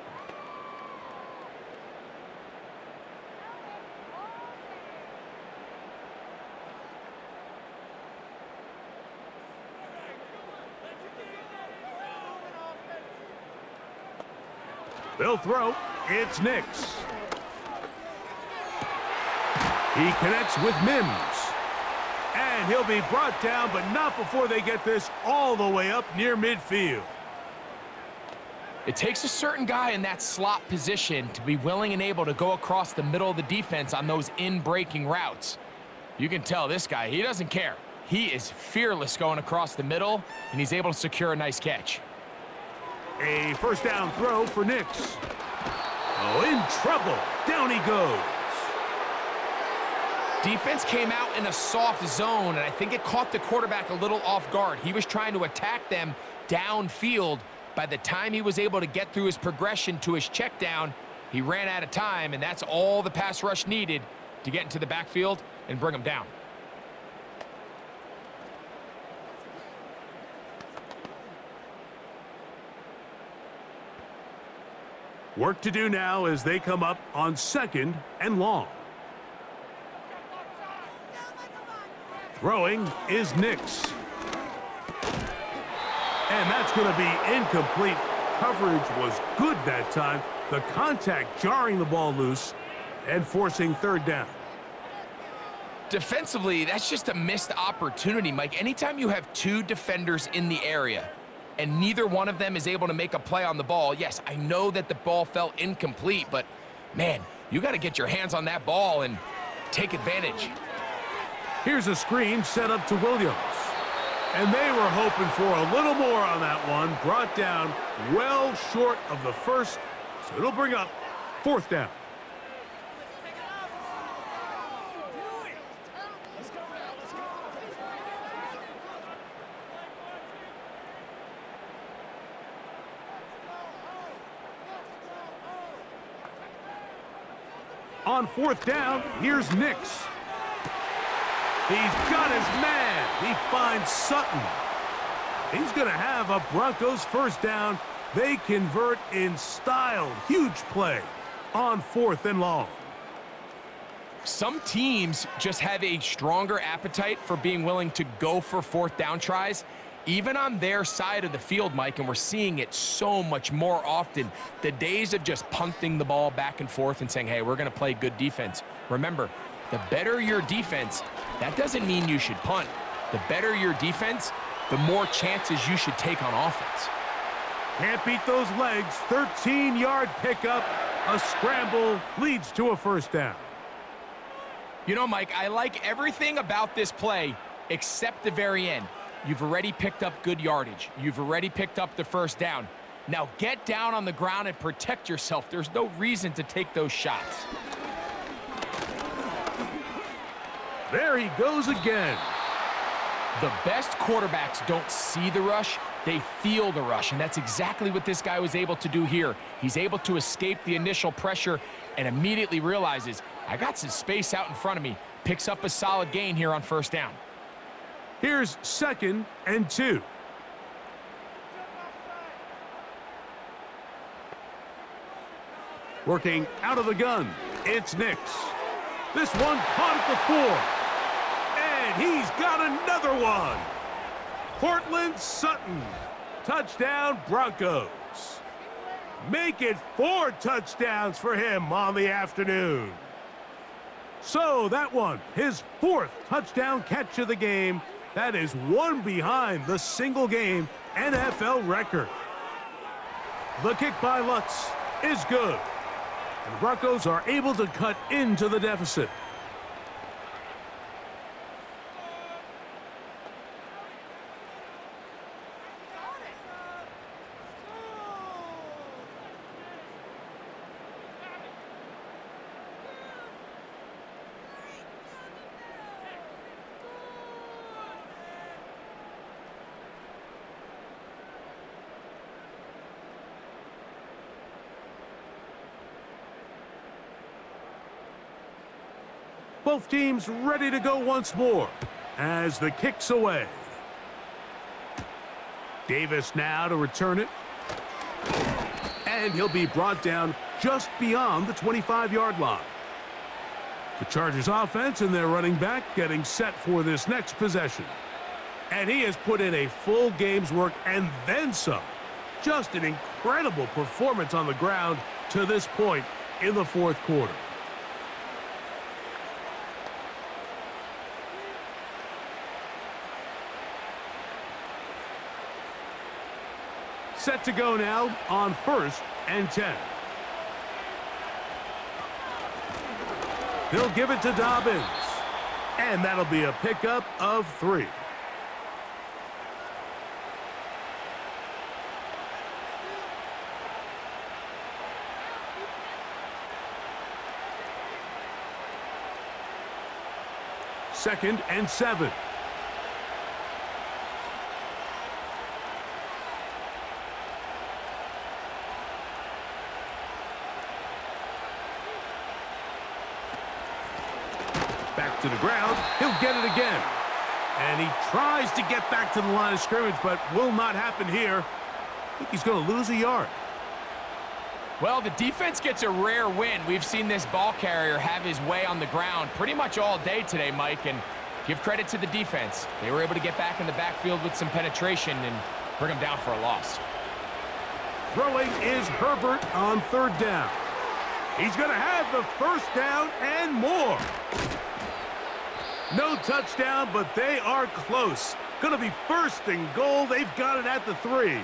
They'll throw. It's Nix. He connects with Mims. And he'll be brought down, but not before they get this all the way up near midfield. It takes a certain guy in that slot position to be willing and able to go across the middle of the defense on those in-breaking routes. You can tell this guy, he doesn't care. He is fearless going across the middle, and he's able to secure a nice catch. A first down throw for Nix. Oh, in trouble. Down he goes. Defense came out in a soft zone, and I think it caught the quarterback a little off guard. He was trying to attack them downfield. By the time he was able to get through his progression to his check down, he ran out of time, and that's all the pass rush needed to get into the backfield and bring him down. Work to do now as they come up on second and long. Throwing is Nix. And that's going to be incomplete. Coverage was good that time. The contact jarring the ball loose and forcing third down. Defensively, that's just a missed opportunity, Mike. Anytime you have 2 defenders in the area and neither one of them is able to make a play on the ball, yes, I know that the ball felt incomplete, but man, you got to get your hands on that ball and take advantage. Here's a screen set up to Williams. And they were hoping for a little more on that one. Brought down well short of the first, so it'll bring up fourth down. On fourth down, here's Nix. He's got his man. He finds Sutton. He's going to have a Broncos first down They convert in style. Huge play on 4th and long. Some teams just have a stronger appetite for being willing to go for 4th down tries, even on their side of the field, Mike, and we're seeing it so much more often. The days of just punting the ball back and forth and saying, hey, we're going to play good defense. Remember, the better your defense, that doesn't mean you should punt. The better your defense, the more chances you should take on offense. Can't beat those legs. 13-yard pickup. A scramble leads to a 1st down. You know, Mike, I like everything about this play except the very end. You've already picked up good yardage. You've already picked up the 1st down. Now get down on the ground and protect yourself. There's no reason to take those shots. There he goes again. The best quarterbacks don't see the rush, they feel the rush, and that's exactly what this guy was able to do here. He's able to escape the initial pressure and immediately realizes, I got some space out in front of me. Picks up a solid gain here on 1st down. Here's 2nd and 2. Working out of the gun, it's Nix. This one caught at the 4. And he's got another one. Cortland Sutton. Touchdown, Broncos. Make it 4 touchdowns for him on the afternoon. So that one, his 4th touchdown catch of the game. That is one behind the single-game NFL record. The kick by Lutz is good. And the Broncos are able to cut into the deficit. Both teams ready to go once more as the kick's away. Davis now to return it. And he'll be brought down just beyond the 25-yard line. The Chargers offense and their running back getting set for this next possession. And he has put in a full game's work and then some. Just an incredible performance on the ground to this point in the 4th quarter. Set to go now on 1st and 10. He'll give it to Dobbins. And that'll be a pickup of 3. Second and 7. To the ground, he'll get it again. And he tries to get back to the line of scrimmage, but will not happen here. I think he's going to lose a yard. Well, the defense gets a rare win. We've seen this ball carrier have his way on the ground pretty much all day today, Mike, and give credit to the defense. They were able to get back in the backfield with some penetration and bring him down for a loss. Throwing is Herbert on 3rd down. He's going to have the 1st down and more. No touchdown, but they are close. Going to be 1st and goal. They've got it at the 3.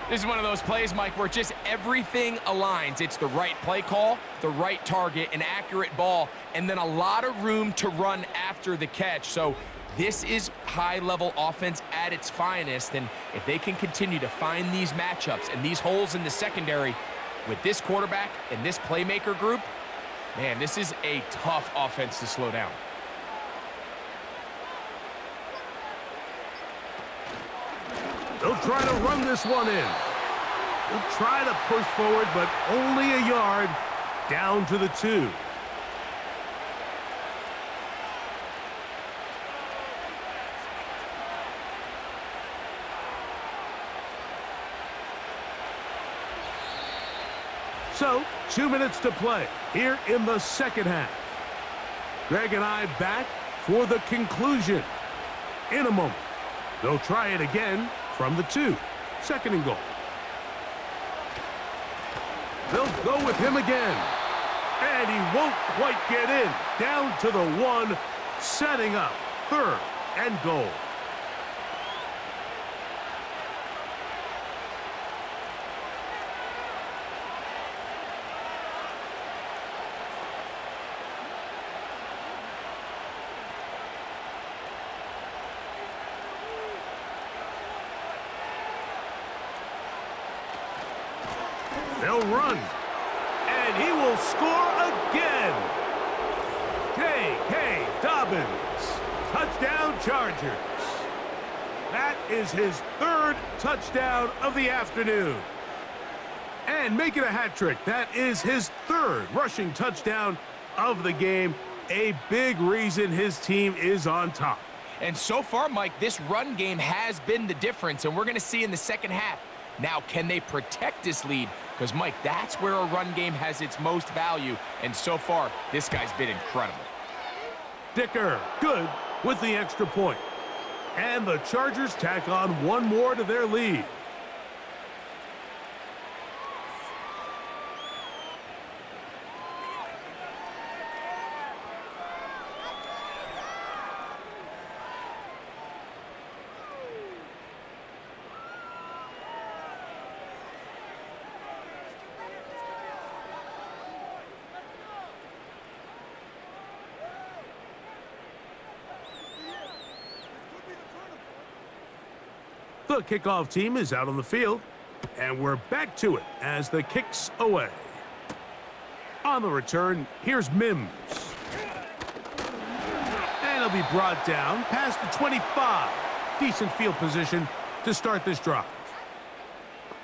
This is one of those plays, Mike, where just everything aligns. It's the right play call, the right target, an accurate ball, and then a lot of room to run after the catch. So this is high-level offense at its finest, and if they can continue to find these matchups and these holes in the secondary with this quarterback and this playmaker group, man, this is a tough offense to slow down. They'll try to run this one in. They'll try to push forward, but only a yard down to the 2. So, 2 minutes to play here in the second half. Greg and I back for the conclusion in a moment. They'll try it again from the 2. Second and goal. They'll go with him again. And he won't quite get in. Down to the 1, setting up third and goal. They'll run, and he will score again. J.K. Dobbins, touchdown Chargers. That is his 3rd touchdown of the afternoon. And making a hat trick, that is his 3rd rushing touchdown of the game. A big reason his team is on top. And so far, Mike, this run game has been the difference, and we're going to see in the second half. Now, can they protect this lead? Because, Mike, that's where a run game has its most value, and so far, this guy's been incredible. Dicker, good with the extra point. And the Chargers tack on 1 more to their lead. The kickoff team is out on the field, and we're back to it as the kick's away. On the return, here's Mims. And he'll be brought down past the 25. Decent field position to start this drive.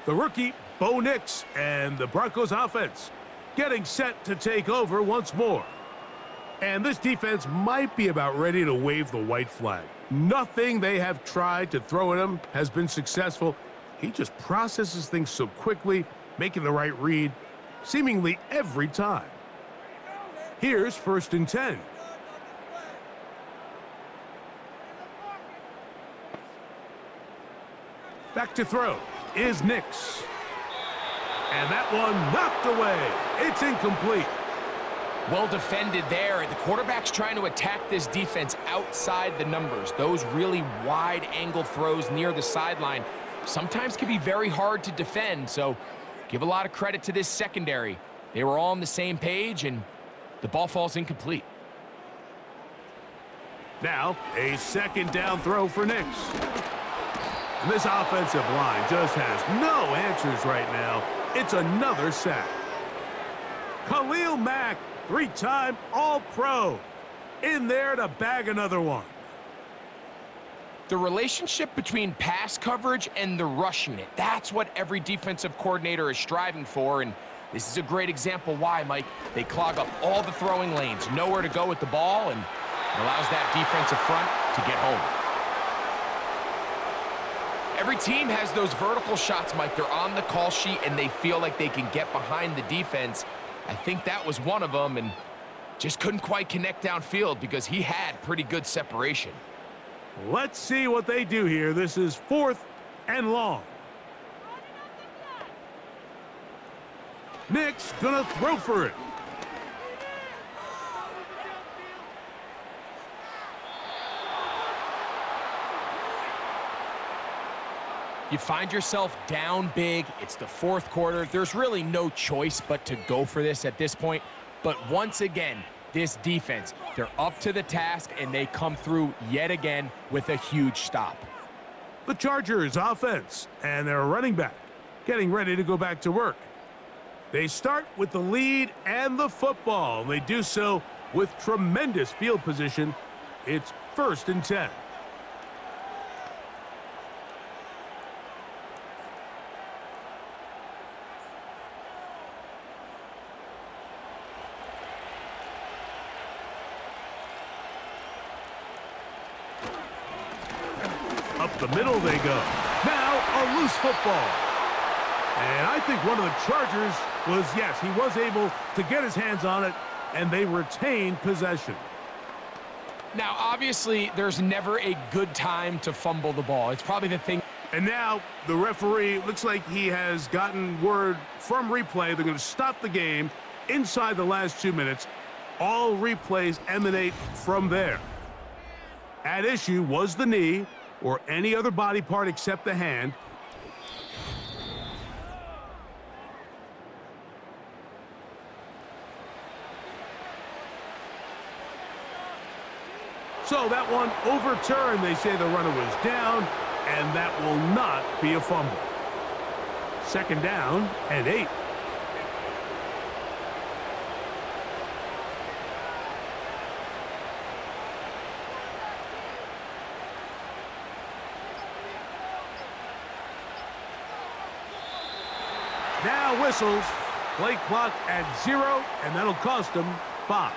The rookie, Bo Nix, and the Broncos offense getting set to take over once more. And this defense might be about ready to wave the white flag. Nothing they have tried to throw at him has been successful. He just processes things so quickly, making the right read seemingly every time. Here's 1st and 10. Back to throw is Nix. And that one knocked away. It's incomplete. Well defended there. The quarterback's trying to attack this defense outside the numbers. Those really wide angle throws near the sideline sometimes can be very hard to defend, so give a lot of credit to this secondary. They were all on the same page, and the ball falls incomplete. Now, a 2nd down throw for Nix. And this offensive line just has no answers right now. It's another sack. Khalil Mack, 3-time All-Pro, in there to bag another one. The relationship between pass coverage and the rush unit, that's what every defensive coordinator is striving for, and this is a great example why, Mike. They clog up all the throwing lanes, nowhere to go with the ball, and it allows that defensive front to get home. Every team has those vertical shots, Mike. They're on the call sheet, and they feel like they can get behind the defense. I think that was one of them, and just couldn't quite connect downfield because he had pretty good separation. Let's see what they do here. This is 4th and long. Nix gonna throw for it. You find yourself down big. It's the 4th quarter. There's really no choice but to go for this at this point. But once again, this defense, they're up to the task, and they come through yet again with a huge stop. The Chargers offense and their running back getting ready to go back to work. They start with the lead and the football. They do so with tremendous field position. It's 1st and 10. Up the middle they go. Now a loose football. And I think one of the Chargers was, yes, he was able to get his hands on it, and they retained possession. Now, obviously, there's never a good time to fumble the ball. It's probably the thing. And now the referee looks like he has gotten word from replay. They're going to stop the game inside the last 2 minutes. All replays emanate from there. At issue was the knee or any other body part except the hand. So that one overturned. They say the runner was down, and that will not be a fumble. 2nd down and 8. Now whistles. Play clock at 0, and that'll cost them 5.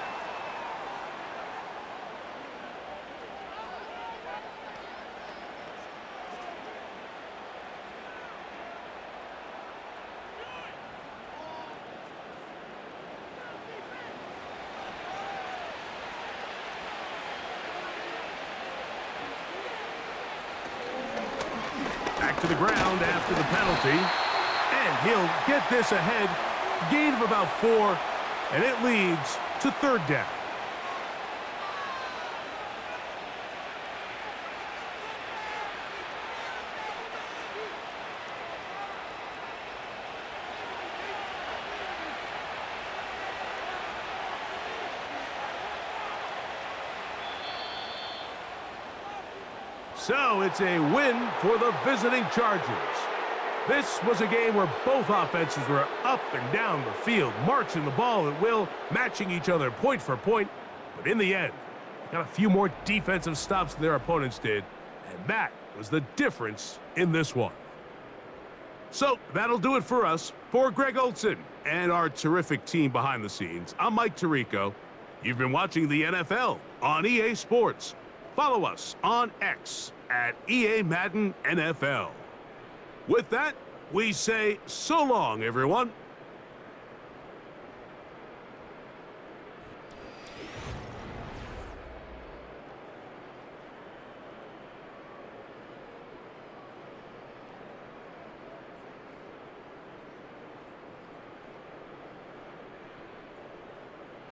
Back to the ground after the penalty. And he'll get this ahead. Gain of about 4. And it leads to 3rd down. So it's a win for the visiting Chargers. This was a game where both offenses were up and down the field, marching the ball at will, matching each other point for point. But in the end, they got a few more defensive stops than their opponents did, and that was the difference in this one. So that'll do it for us. For Greg Olson and our terrific team behind the scenes, I'm Mike Tirico. You've been watching the NFL on EA Sports. Follow us on X at EA Madden NFL. With that, we say so long, everyone.